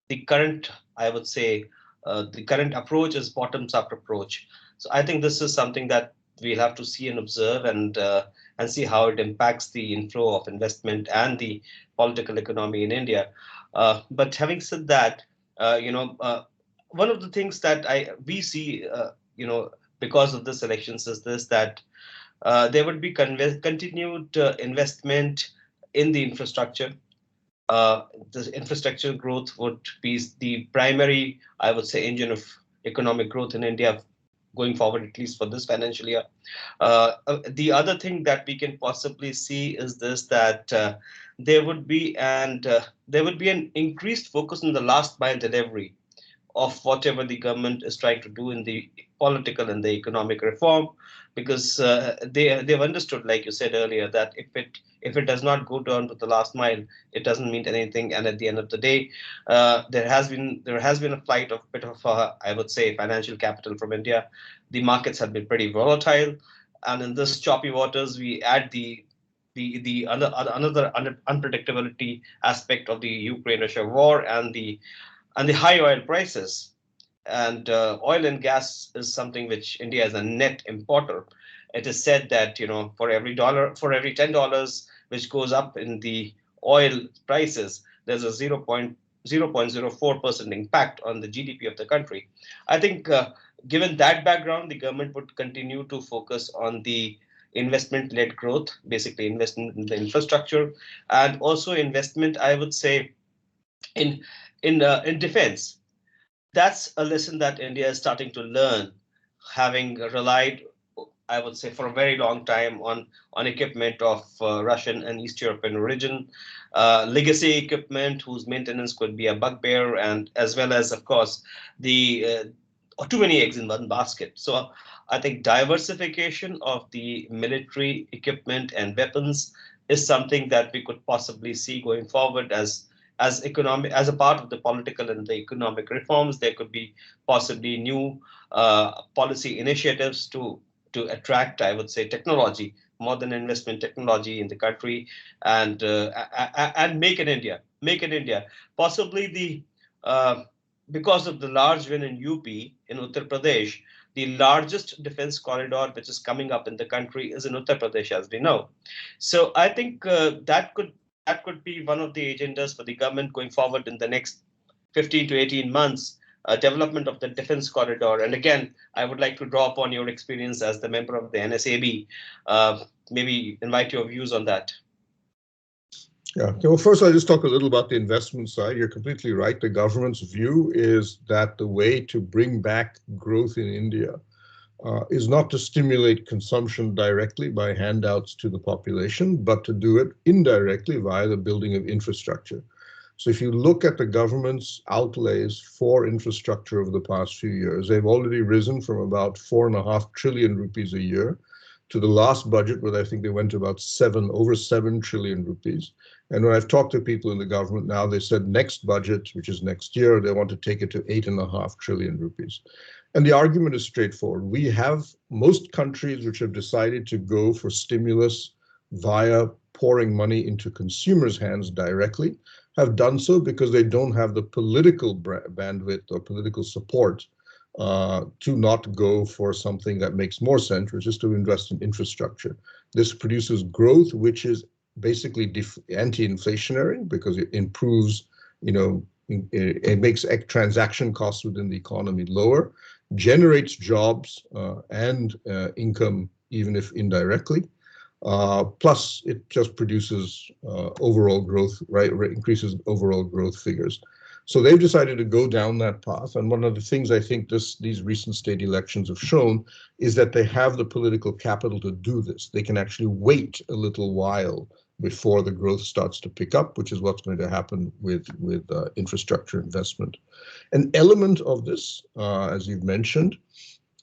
the current, I would say, the current approach is bottoms-up approach. So I think this is something that we'll have to see and observe, and see how it impacts the inflow of investment and the political economy in India. But having said that, one of the things that we see, because of this elections is this, that there would be continued investment in the infrastructure. The infrastructure growth would be the primary, I would say, engine of economic growth in India going forward, at least for this financial year. The other thing that we can possibly see is this, that there would be an increased focus on the last mile delivery of whatever the government is trying to do in the political and the economic reform, because they've understood, like you said earlier, that if it does not go down to the last mile, it doesn't mean anything. And at the end of the day, there has been a flight of bit of I would say financial capital from India. The markets have been pretty volatile, and in this choppy waters, we add another unpredictability aspect of the Ukraine-Russia war, and the high oil prices. And oil and gas is something which India is a net importer. It is said that, for every $10 which goes up in the oil prices, there's a 0.04% impact on the GDP of the country. I think, given that background, the government would continue to focus on the investment-led growth, basically investment in the infrastructure, and also investment, I would say, in in defense. That's a lesson that India is starting to learn, having relied, I would say, for a very long time on equipment of Russian and East European origin, legacy equipment whose maintenance could be a bugbear, and as well as, of course, the too many eggs in one basket. So I think diversification of the military equipment and weapons is something that we could possibly see going forward, as a part of the political and the economic reforms. There could be possibly new policy initiatives to attract, I would say, technology, modern investment technology in the country, and make in India. Possibly because of the large win in UP, in Uttar Pradesh, the largest defense corridor which is coming up in the country is in Uttar Pradesh, as we know. So I think that could be one of the agendas for the government going forward in the next 15 to 18 months, development of the defense corridor. And again, I would like to draw upon your experience as the member of the NSAB, maybe invite your views on that. Yeah, okay, well, first I'll just talk a little about the investment side. You're completely right. The government's view is that the way to bring back growth in India is not to stimulate consumption directly by handouts to the population, but to do it indirectly via the building of infrastructure. So if you look at the government's outlays for infrastructure over the past few years, they've already risen from about 4.5 trillion rupees a year to the last budget, where I think they went to about over 7 trillion rupees. And when I've talked to people in the government now, they said next budget, which is next year, they want to take it to 8.5 trillion rupees. And the argument is straightforward. We have most countries which have decided to go for stimulus via pouring money into consumers' hands directly, have done so because they don't have the political bandwidth or political support to not go for something that makes more sense, which is to invest in infrastructure. This produces growth, which is basically anti-inflationary because it improves, it makes transaction costs within the economy lower, generates jobs and income, even if indirectly. Plus, it just produces overall growth, right? Increases overall growth figures. So they've decided to go down that path. And one of the things I think these recent state elections have shown is that they have the political capital to do this. They can actually wait a little while before the growth starts to pick up, which is what's going to happen with infrastructure investment. An element of this, as you've mentioned,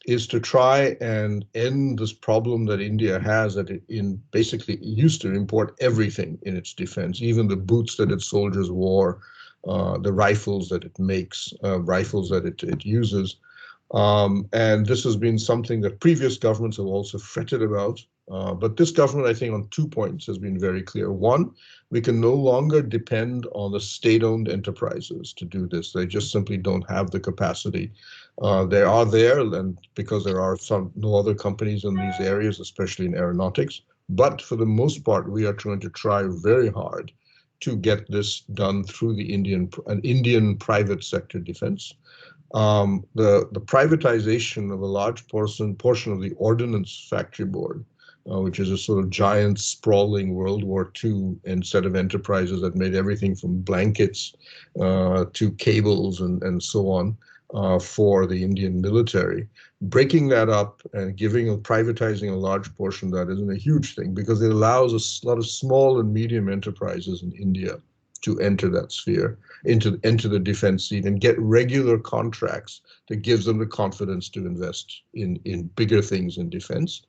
is to try and end this problem that India has, that it basically used to import everything in its defense, even the boots that its soldiers wore, the rifles that it makes, rifles that it uses. And this has been something that previous governments have also fretted about. But this government, I think, on 2 points has been very clear. One, we can no longer depend on the state-owned enterprises to do this. They just simply don't have the capacity. They are there, and because there are no other companies in these areas, especially in aeronautics. But for the most part, we are trying to try very hard to get this done through the Indian private sector defense. The privatization of a large portion of the Ordnance Factory Board, which is a sort of giant sprawling World War II and set of enterprises that made everything from blankets to cables and so on for the Indian military. Breaking that up and privatizing a large portion of that isn't a huge thing, because it allows a lot of small and medium enterprises in India to enter that sphere, into the defense seat, and get regular contracts that gives them the confidence to invest in bigger things in defense.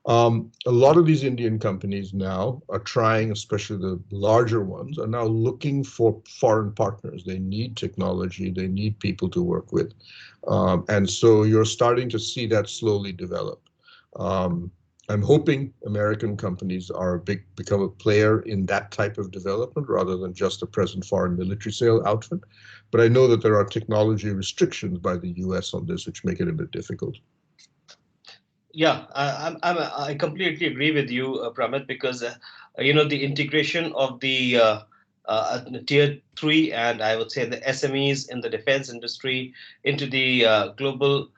A lot of these Indian companies now are trying, especially the larger ones, are now looking for foreign partners. They need technology, they need people to work with. And so you're starting to see that slowly develop. I'm hoping American companies become a player in that type of development rather than just a present foreign military sale outfit. But I know that there are technology restrictions by the US on this, which make it a bit difficult. Yeah, I completely agree with you, Pramit, because the integration of the tier 3 and I would say the SMEs in the defense industry into the global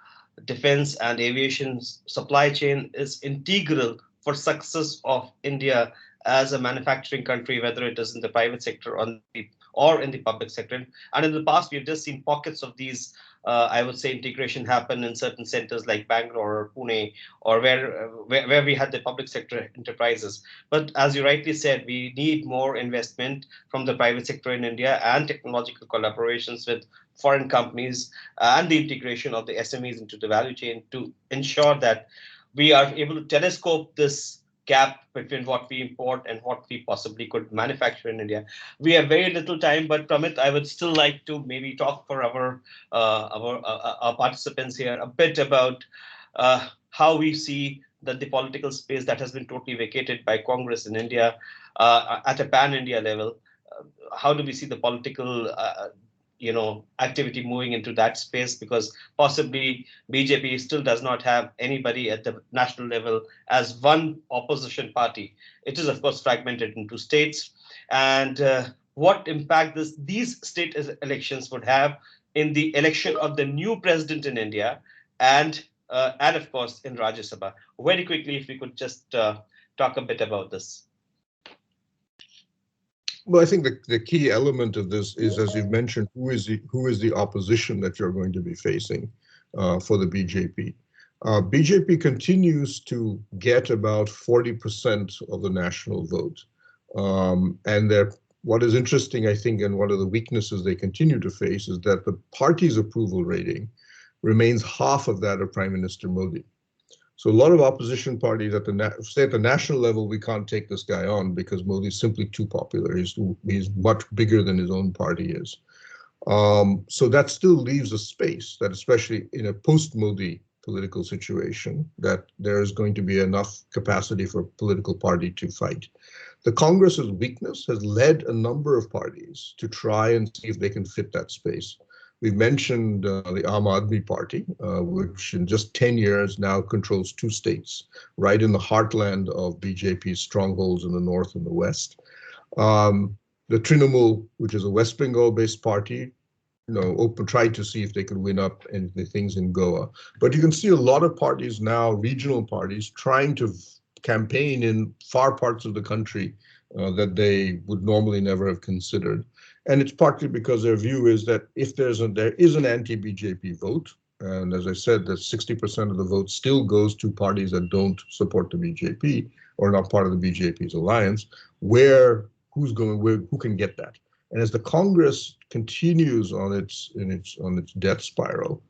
defense and aviation supply chain is integral for success of India as a manufacturing country, whether it is in the private sector or in the public sector. And in the past, we've just seen pockets of these, I would say, integration happen in certain centers like Bangalore or Pune, or where we had the public sector enterprises. But as you rightly said, we need more investment from the private sector in India and technological collaborations with foreign companies and the integration of the SMEs into the value chain to ensure that we are able to telescope this gap between what we import and what we possibly could manufacture in India. We have very little time, but Pramit, I would still like to maybe talk for our participants here a bit about how we see that the political space that has been totally vacated by Congress in India at a pan-India level. How do we see the political activity moving into that space, because possibly BJP still does not have anybody at the national level as one opposition party. It is, of course, fragmented into states. And what impact these state elections would have in the election of the new president in India and of course, in Rajya Sabha. Very quickly, if we could just talk a bit about this. Well, I think the key element of this is, as you've mentioned, who is the opposition that you're going to be facing for the BJP. BJP continues to get about 40% of the national vote. And what is interesting, I think, and one of the weaknesses they continue to face is that the party's approval rating remains half of that of Prime Minister Modi. So a lot of opposition parties at the national level, we can't take this guy on because Modi is simply too popular. He's much bigger than his own party is. So that still leaves a space that, especially in a post-Modi political situation, that there is going to be enough capacity for a political party to fight. The Congress's weakness has led a number of parties to try and see if they can fit that space. We've mentioned the Aam Aadmi Party, which in just 10 years now controls 2 states, right in the heartland of BJP's strongholds in the north and the west. The Trinamool, which is a West Bengal-based party, tried to see if they could win up and the things in Goa. But you can see a lot of parties now, regional parties, trying to campaign in far parts of the country that they would normally never have considered. And it's partly because their view is that if there is an anti-BJP vote, and as I said, that 60% of the vote still goes to parties that don't support the BJP or not part of the BJP's alliance, who can get that? And as the Congress continues on its death spiral,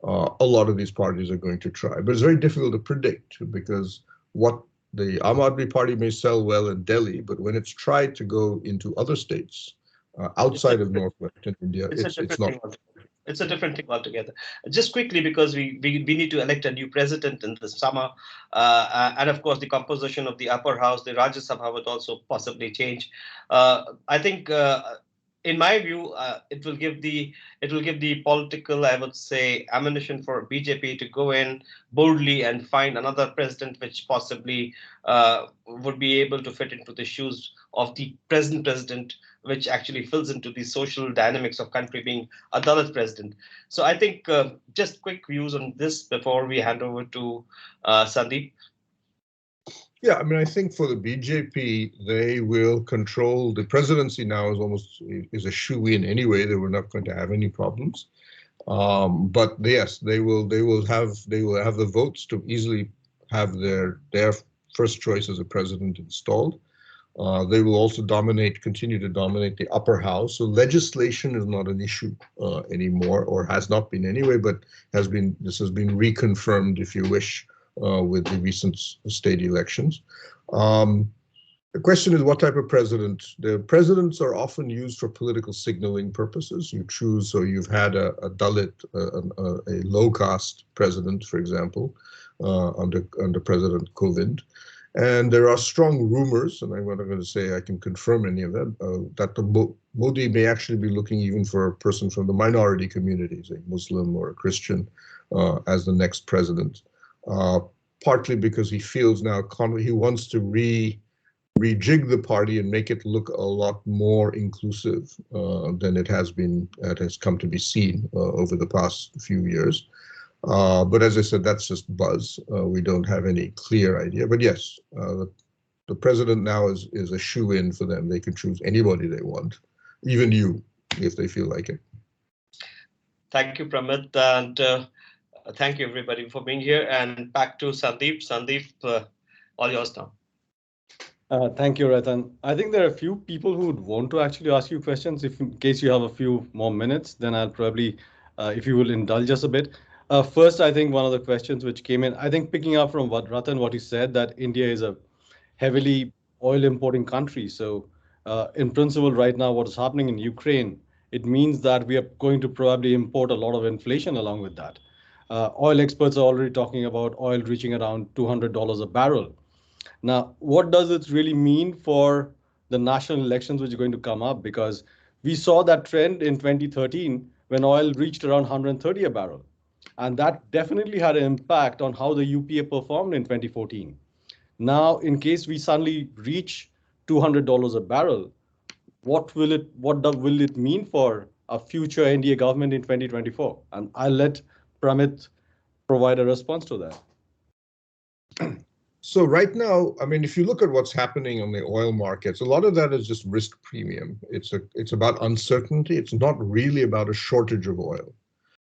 a lot of these parties are going to try. But it's very difficult to predict because what the Aam Aadmi Party may sell well in Delhi, but when it's tried to go into other states outside of northwestern India, It's a it's different not. thing altogether. It's a different thing altogether. Just quickly, because we need to elect a new president in the summer, and of course the composition of the upper house, the Rajya Sabha, would also possibly change. I think, in my view, it will give the political, I would say, ammunition for BJP to go in boldly and find another president, which possibly would be able to fit into the shoes of the present president, which actually fills into the social dynamics of country, being a Dalit president. So I think, just quick views on this before we hand over to Sandeep. Yeah, I mean, I think for the BJP, they will control the presidency now is a shoe-in anyway. They were not going to have any problems. But yes, they will have the votes to easily have their first choice as a president installed. They will also continue to dominate the upper house. So legislation is not an issue anymore, or has not been anyway, but this has been reconfirmed, if you wish, with the recent state elections. The question is what type of president. The presidents are often used for political signaling purposes. You choose, so you've had a Dalit, a low-caste president, for example, under President Kovind. And there are strong rumors, and I'm not going to say I can confirm any of that, that Modi may actually be looking even for a person from the minority communities, a Muslim or a Christian, as the next president. Partly because he feels now he wants to rejig the party and make it look a lot more inclusive than it has come to be seen over the past few years. But as I said, that's just buzz. We don't have any clear idea. But yes, the president now is a shoe-in for them. They can choose anybody they want, even you, if they feel like it. Thank you, Pramit, and thank you everybody for being here. And back to Sandeep. Sandeep, all yours now. Thank you, Ratan. I think there are a few people who would want to actually ask you questions. If in case you have a few more minutes, then I'll probably, if you will indulge us a bit. First, I think one of the questions which came in, I think picking up from what Ratan, what he said, that India is a heavily oil importing country. So in principle, right now, what is happening in Ukraine, it means that we are going to probably import a lot of inflation along with that. Oil experts are already talking about oil reaching around $200 a barrel. Now, what does it really mean for the national elections which are going to come up? Because we saw that trend in 2013 when oil reached around 130 a barrel. And that definitely had an impact on how the UPA performed in 2014. Now, in case we suddenly reach $200 a barrel, what will it mean for a future NDA government in 2024? And I'll let Pramit provide a response to that. So right now, I mean, if you look at what's happening on the oil markets, a lot of that is just risk premium. It's about uncertainty. It's not really about a shortage of oil.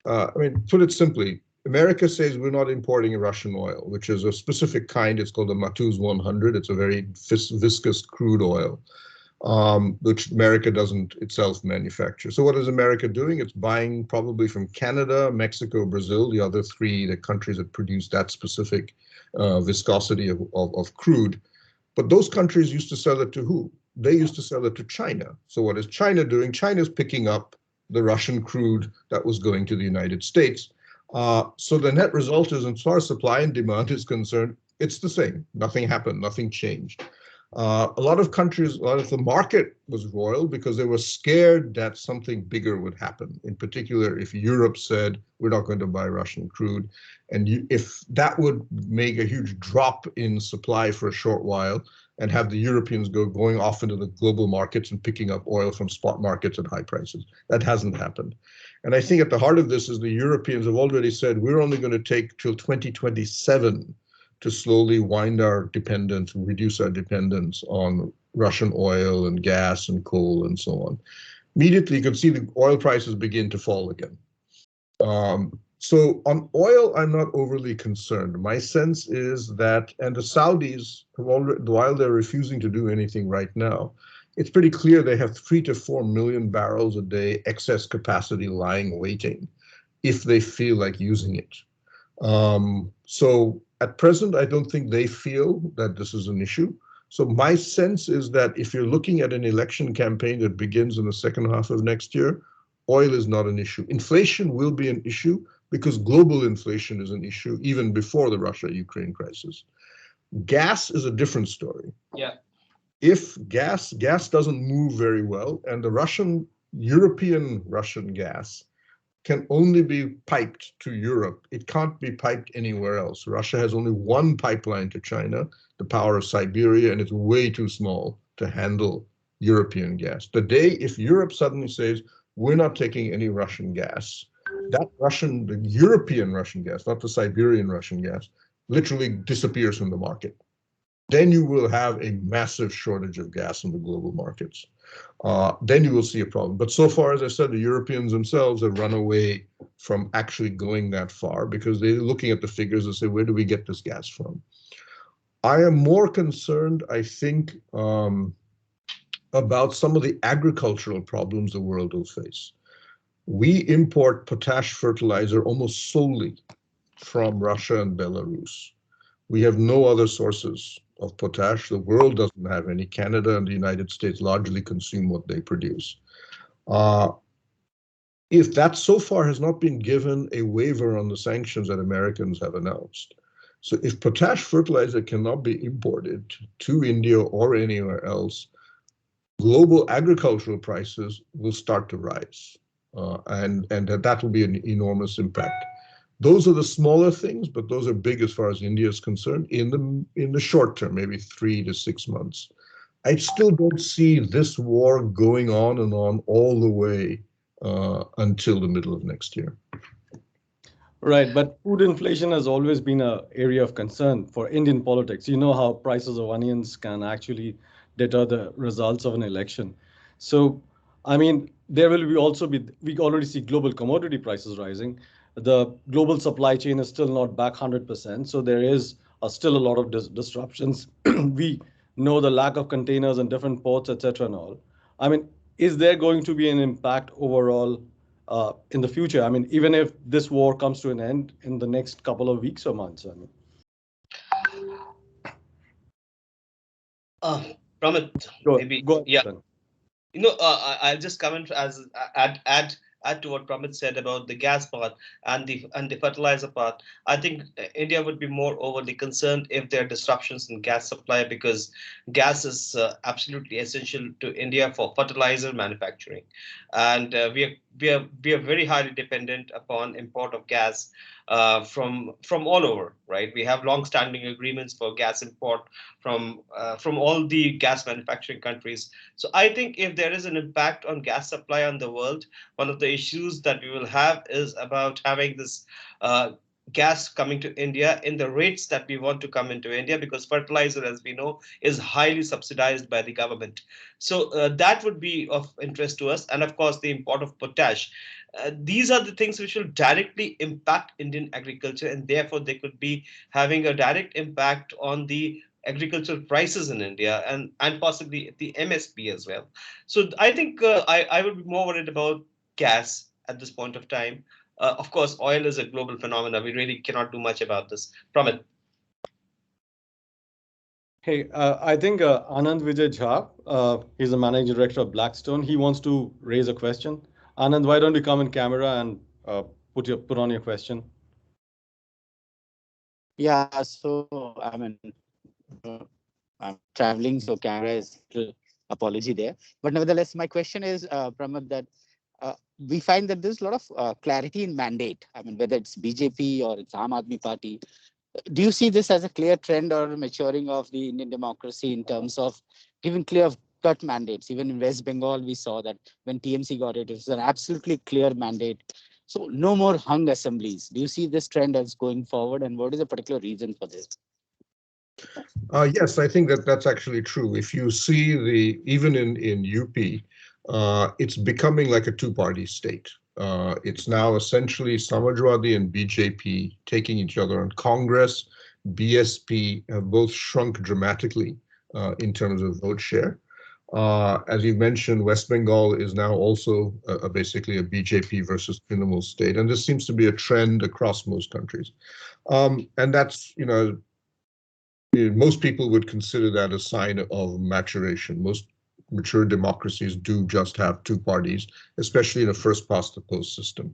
I mean, put it simply, America says we're not importing Russian oil, which is a specific kind. It's called the Matuz 100. It's a very viscous crude oil, which America doesn't itself manufacture. So what is America doing? It's buying probably from Canada, Mexico, Brazil, the other the countries that produce that specific viscosity of crude. But those countries used to sell it to who? They used to sell it to China. So what is China doing? China's picking up the Russian crude that was going to the United States. So the net result is, as far as supply and demand is concerned, it's the same. Nothing happened, nothing changed. A lot of the market was roiled because they were scared that something bigger would happen. In particular, if Europe said, we're not going to buy Russian crude, and if that would make a huge drop in supply for a short while and have the Europeans going off into the global markets and picking up oil from spot markets at high prices. That hasn't happened. And I think at the heart of this is the Europeans have already said, we're only going to take till 2027 to slowly wind our dependence, reduce our dependence on Russian oil and gas and coal and so on. Immediately, you can see the oil prices begin to fall again. So on oil, I'm not overly concerned. My sense is that, and the Saudis, while they're refusing to do anything right now, it's pretty clear they have 3 to 4 million barrels a day excess capacity lying waiting. if they feel like using it. So at present, I don't think they feel that this is an issue. So my sense is that if you're looking at an election campaign that begins in the second half of next year, oil is not an issue. Inflation will be an issue because global inflation is an issue even before the Russia-Ukraine crisis. Gas is a different story. Yeah. If gas doesn't move very well, and the European Russian gas can only be piped to Europe. It can't be piped anywhere else. Russia has only one pipeline to China, the power of Siberia, and it's way too small to handle European gas. The day if Europe suddenly says, we're not taking any Russian gas, the European Russian gas, not the Siberian Russian gas, literally disappears from the market. Then you will have a massive shortage of gas in the global markets. Then you will see a problem. But so far, as I said, the Europeans themselves have run away from actually going that far because they're looking at the figures and say, where do we get this gas from? I am more concerned, I think, about some of the agricultural problems the world will face. We import potash fertilizer almost solely from Russia and Belarus. We have no other sources of potash. The world doesn't have any. Canada and the United States largely consume what they produce. If that so far has not been given a waiver on the sanctions that Americans have announced. So if potash fertilizer cannot be imported to India or anywhere else, global agricultural prices will start to rise. And that will be an enormous impact. Those are the smaller things, but those are big as far as India is concerned in the short term, maybe 3 to 6 months. I still don't see this war going on and on all the way until the middle of next year. Right, but food inflation has always been an area of concern for Indian politics. You know how prices of onions can actually deter the results of an election. So, I mean, there will be also be, we already see global commodity prices rising. The global supply chain is still not back 100%. So there is still a lot of disruptions. We know the lack of containers in different ports, etc. and all. I mean, is there going to be an impact overall in the future? I mean, even if this war comes to an end in the next couple of weeks or months, I mean. Pramit, maybe, go yeah. ahead. I'll just comment as add to what Pramit said about the gas part and the fertilizer part. I think India would be more overly concerned if there are disruptions in gas supply, because gas is absolutely essential to India for fertilizer manufacturing, and we are very highly dependent upon import of gas from all over, right? We have long-standing agreements for gas import from all the gas manufacturing countries. So I think if there is an impact on gas supply on the world, one of the issues that we will have is about having this gas coming to India in the rates that we want to come into India, because fertilizer, as we know, is highly subsidized by the government. So that would be of interest to us. And of course, the import of potash. These are the things which will directly impact Indian agriculture, and therefore they could be having a direct impact on the agricultural prices in India, and possibly the MSP as well. So I think I would be more worried about gas at this point of time. Of course, oil is a global phenomenon. We really cannot do much about this. Pramit. Hey, I think Anand Vijay Jha, he's the managing director of Blackstone. He wants to raise a question. Anand, why don't you come in camera and put on your question? Yeah, so I'm traveling, so camera is little apology there. But nevertheless, my question is, Pramod, that we find that there's a lot of clarity in mandate. I mean, whether it's BJP or it's Aam Aadmi Party. Do you see this as a clear trend or maturing of the Indian democracy in terms of giving clear-cut mandates? Even in West Bengal, we saw that when TMC got it, it was an absolutely clear mandate. So no more hung assemblies. Do you see this trend as going forward, and what is the particular reason for this? Yes, I think that's actually true. If you see even in UP, it's becoming like a two-party state. It's now essentially Samajwadi and BJP taking each other on. Congress, BSP have both shrunk dramatically in terms of vote share. As you mentioned, West Bengal is now also basically a BJP versus Trinamool state, and this seems to be a trend across most countries. And that's, most people would consider that a sign of maturation. Most mature democracies do just have two parties, especially in a first past the post system.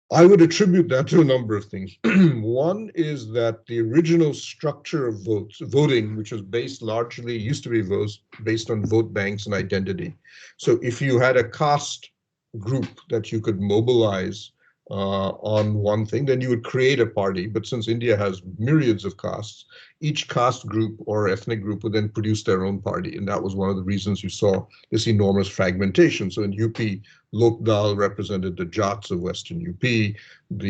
I would attribute that to a number of things. One is that the original structure of voting, which was based largely, used to be votes based on vote banks and identity. So if you had a caste group that you could mobilize on one thing, then you would create a party. But since India has myriads of castes, each caste group or ethnic group would then produce their own party. And that was one of the reasons you saw this enormous fragmentation. So in UP, Lokdal represented the Jats of Western UP, the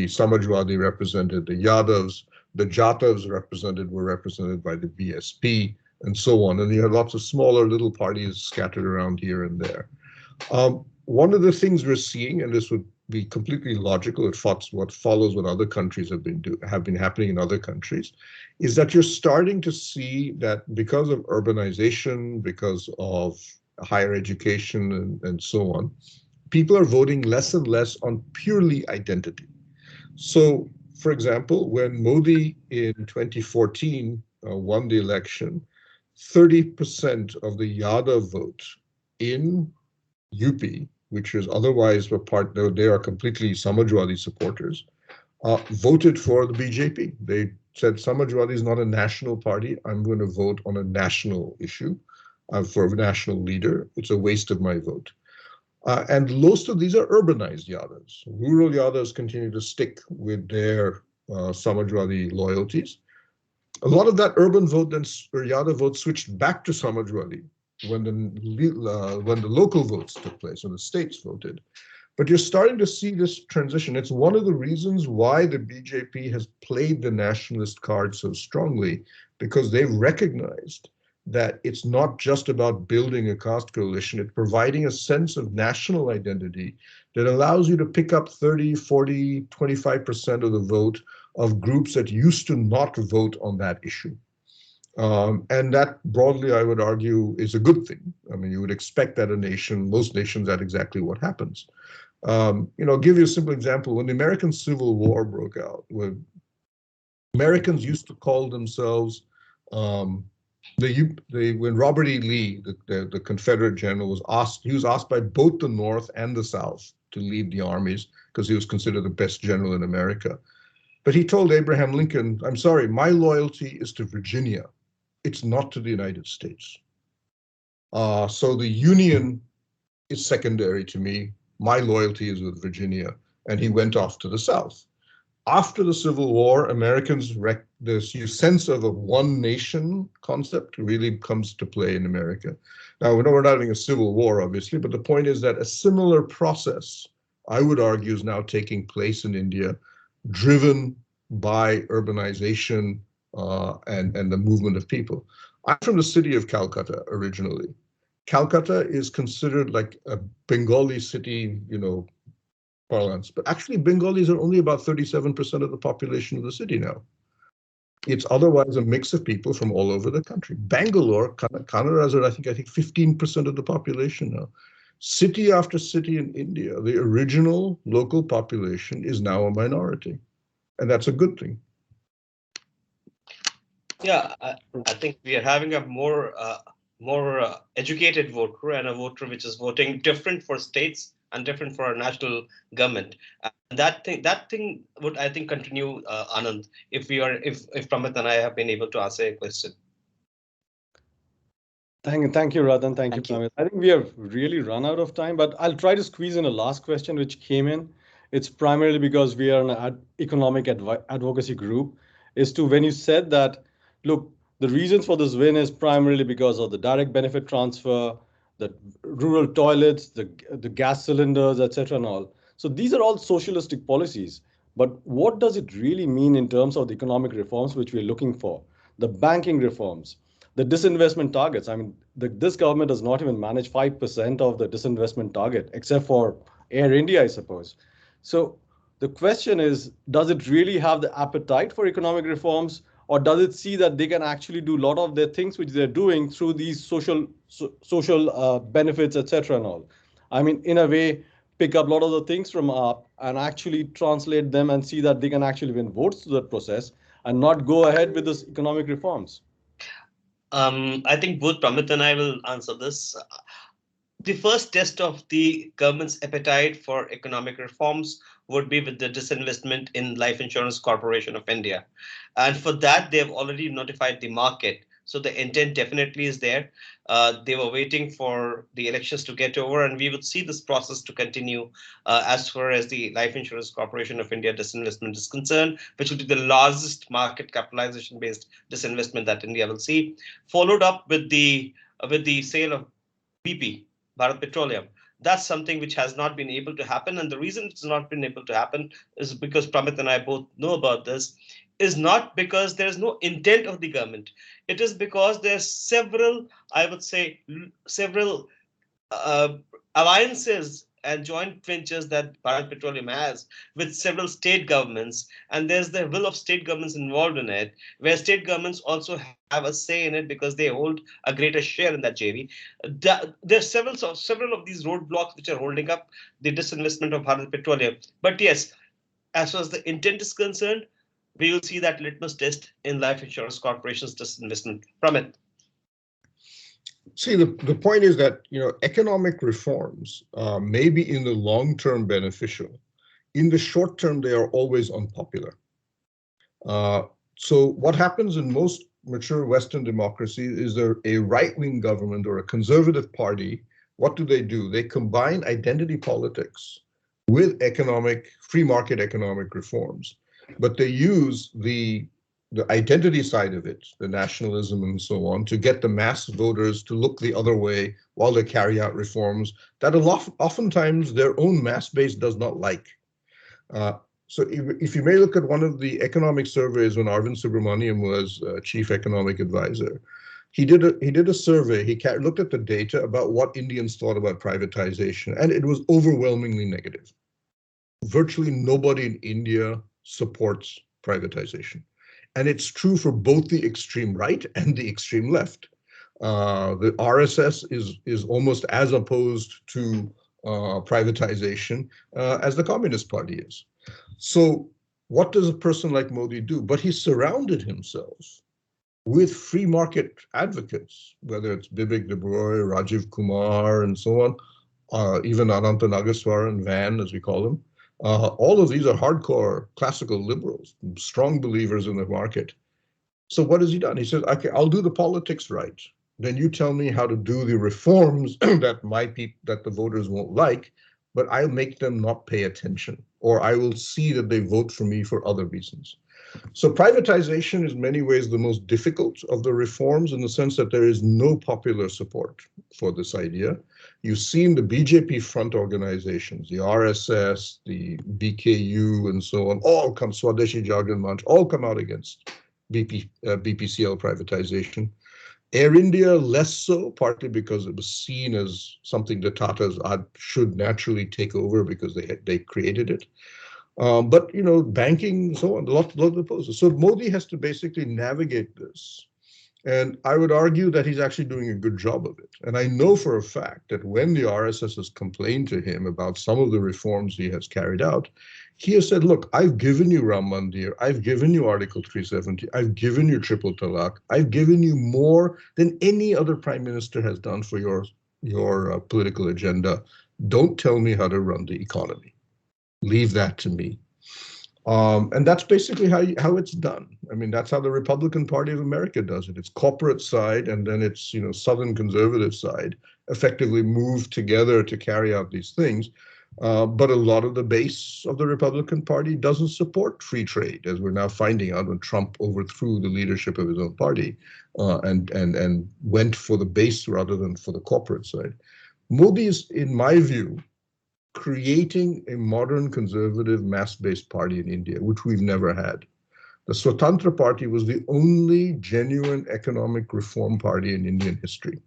Samajwadi represented the Yadavs, the Jatavs were represented by the BSP, and so on. And you had lots of smaller little parties scattered around here and there. One of the things we're seeing, and this would be completely logical, it follows what other countries have been happening in other countries, is that you're starting to see that because of urbanization, because of higher education and so on, people are voting less and less on purely identity. So, for example, when Modi in 2014 won the election, 30% of the Yadav vote in UP, which is otherwise they are completely Samajwadi supporters, voted for the BJP. They said Samajwadi is not a national party. I'm going to vote on a national issue for a national leader. It's a waste of my vote. And most of these are urbanized Yadavs. Rural Yadavs continue to stick with their Samajwadi loyalties. A lot of that urban vote then, or Yadav vote, switched back to Samajwadi when the local votes took place, when the states voted. But you're starting to see this transition. It's one of the reasons why the BJP has played the nationalist card so strongly, because they've recognized that it's not just about building a caste coalition, it's providing a sense of national identity that allows you to pick up 30, 40, 25% of the vote of groups that used to not vote on that issue. And that broadly, I would argue, is a good thing. I mean, you would expect that most nations, that's exactly what happens. I'll give you a simple example. When the American Civil War broke out, when Americans used to call themselves, when Robert E. Lee, the Confederate general, was asked by both the North and the South to lead the armies because he was considered the best general in America. But he told Abraham Lincoln, I'm sorry, my loyalty is to Virginia. It's not to the United States. So the Union is secondary to me. My loyalty is with Virginia. And he went off to the South. After the Civil War, Americans, this sense of a one nation concept really comes to play in America. Now, we're not having a civil war, obviously, but the point is that a similar process, I would argue, is now taking place in India, driven by urbanization and the movement of people. I'm from the city of Calcutta originally. Calcutta is considered like a Bengali city, parlance, but actually Bengalis are only about 37% of the population of the city now. It's otherwise a mix of people from all over the country. Bangalore, Kannadigas are, I think 15% of the population now. City after city in India, the original local population is now a minority, and that's a good thing. Yeah, I think we are having a more educated voter, and a voter which is voting different for states and different for our national government. And that thing would, I think, continue, Anand, if Pramit and I have been able to answer a question. Thank you, Ratan. Thank you, Pramit. I think we have really run out of time, but I'll try to squeeze in a last question which came in. It's primarily because we are an economic advocacy group, is to when you said that, look, the reasons for this win is primarily because of the direct benefit transfer, the rural toilets, the gas cylinders, etc. and all. So these are all socialistic policies. But what does it really mean in terms of the economic reforms which we're looking for? The banking reforms, the disinvestment targets. I mean, this government does not even manage 5% of the disinvestment target, except for Air India, I suppose. So the question is, does it really have the appetite for economic reforms, or does it see that they can actually do a lot of their things which they're doing through these social benefits, etc. and all? I mean, in a way, pick up a lot of the things from up and actually translate them and see that they can actually win votes through that process and not go ahead with this economic reforms. I think both Pramit and I will answer this. The first test of the government's appetite for economic reforms would be with the disinvestment in Life Insurance Corporation of India. And for that, they have already notified the market. So the intent definitely is there. They were waiting for the elections to get over, and we would see this process to continue as far as the Life Insurance Corporation of India disinvestment is concerned, which will be the largest market capitalization based disinvestment that India will see, followed up with the sale of BP, Bharat Petroleum. That's something which has not been able to happen. And the reason it's not been able to happen is because Pramit and I both know about this, is not because there is no intent of the government. It is because there's several, I would say, several uh, alliances and joint ventures that Bharat Petroleum has with several state governments, and there's the will of state governments involved in it, where state governments also have a say in it because they hold a greater share in that JV. There's several of these roadblocks which are holding up the disinvestment of Bharat Petroleum. But yes, as far as the intent is concerned, we will see that litmus test in Life Insurance Corporation's disinvestment. Pramit. See, the point is that, economic reforms may be in the long term beneficial. In the short term, they are always unpopular. So what happens in most mature Western democracies is there a right-wing government or a conservative party. What do? They combine identity politics with free market economic reforms, but they use the identity side of it, the nationalism and so on, to get the mass voters to look the other way while they carry out reforms that oftentimes their own mass base does not like. So if you may look at one of the economic surveys when Arvind Subramanian was chief economic advisor, he did a survey. He looked at the data about what Indians thought about privatization, and it was overwhelmingly negative. Virtually nobody in India supports privatization. And it's true for both the extreme right and the extreme left. The RSS is almost as opposed to privatization as the Communist Party is. So what does a person like Modi do? But he surrounded himself with free market advocates, whether it's Bibek Debroy, Rajiv Kumar, and so on, even Ananta Nageswaran, Van, as we call him. All of these are hardcore classical liberals, strong believers in the market. So what has he done? He says, okay, I'll do the politics right. Then you tell me how to do the reforms that the voters won't like, but I'll make them not pay attention, or I will see that they vote for me for other reasons. So privatization is in many ways the most difficult of the reforms in the sense that there is no popular support for this idea. You've seen the BJP front organizations, the RSS, the BKU, and so on, all come, Swadeshi Jagran Manch, all come out against BPCL privatization. Air India, less so, partly because it was seen as something the Tatas should naturally take over because they created it. But banking, so on, a lot of opposers. So Modi has to basically navigate this. And I would argue that he's actually doing a good job of it. And I know for a fact that when the RSS has complained to him about some of the reforms he has carried out, he has said, look, I've given you Ram Mandir, I've given you Article 370, I've given you triple talaq, I've given you more than any other prime minister has done for your political agenda. Don't tell me how to run the economy. Leave that to me. And that's basically how it's done. I mean, that's how the Republican Party of America does it. It's corporate side and then it's Southern conservative side effectively move together to carry out these things. But a lot of the base of the Republican Party doesn't support free trade, as we're now finding out when Trump overthrew the leadership of his own party and went for the base rather than for the corporate side. Modi is, in my view, creating a modern conservative mass-based party in India, which we've never had. The Swatantra Party was the only genuine economic reform party in Indian history,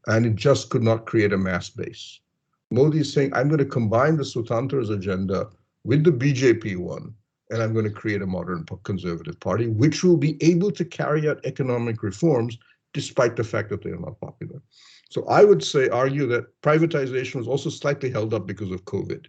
and it just could not create a mass base. Modi is saying, I'm going to combine the Swatantra's agenda with the BJP one, and I'm going to create a modern conservative party, which will be able to carry out economic reforms despite the fact that they are not popular. So I would argue that privatization was also slightly held up because of COVID.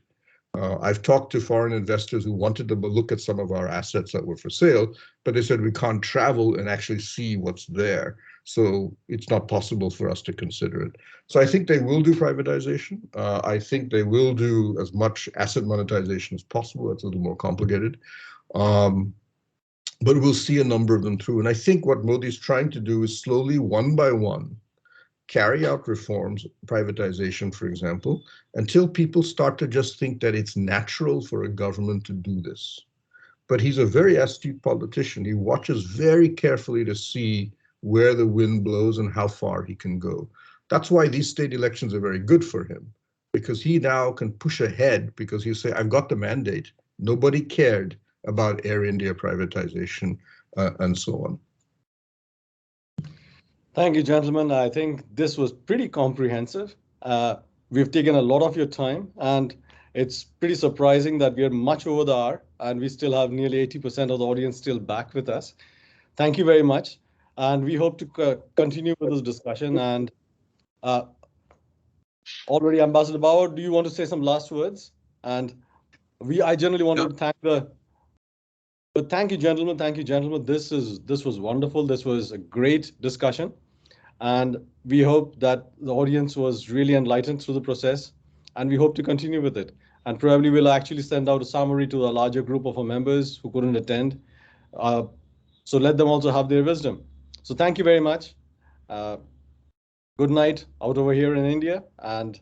I've talked to foreign investors who wanted to look at some of our assets that were for sale, but they said we can't travel and actually see what's there. So it's not possible for us to consider it. So I think they will do privatization. I think they will do as much asset monetization as possible. It's a little more complicated. But we'll see a number of them through. And I think what Modi's trying to do is slowly, one by one, carry out reforms, privatization, for example, until people start to just think that it's natural for a government to do this. But he's a very astute politician. He watches very carefully to see where the wind blows and how far he can go. That's why these state elections are very good for him, because he now can push ahead, because he'll say, I've got the mandate. Nobody cared about Air India privatization and so on. Thank you, gentlemen. I think this was pretty comprehensive. We've taken a lot of your time, and it's pretty surprising that we are much over the hour, and we still have nearly 80% of the audience still back with us. Thank you very much, and we hope to continue with this discussion. And already, Ambassador Bauer, do you want to say some last words? And I generally want to thank but thank you, gentlemen. Thank you, gentlemen. This was wonderful. This was a great discussion. And we hope that the audience was really enlightened through the process, and we hope to continue with it. And probably we'll actually send out a summary to a larger group of our members who couldn't attend. So let them also have their wisdom. So thank you very much. Good night out over here in India, and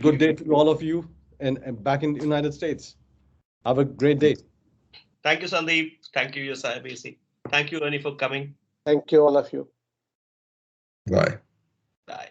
good day to all of you back in the United States. Have a great day. Thank you, Sandeep. Thank you, USIBC. Thank you, Ernie, for coming. Thank you, all of you. Bye. Bye.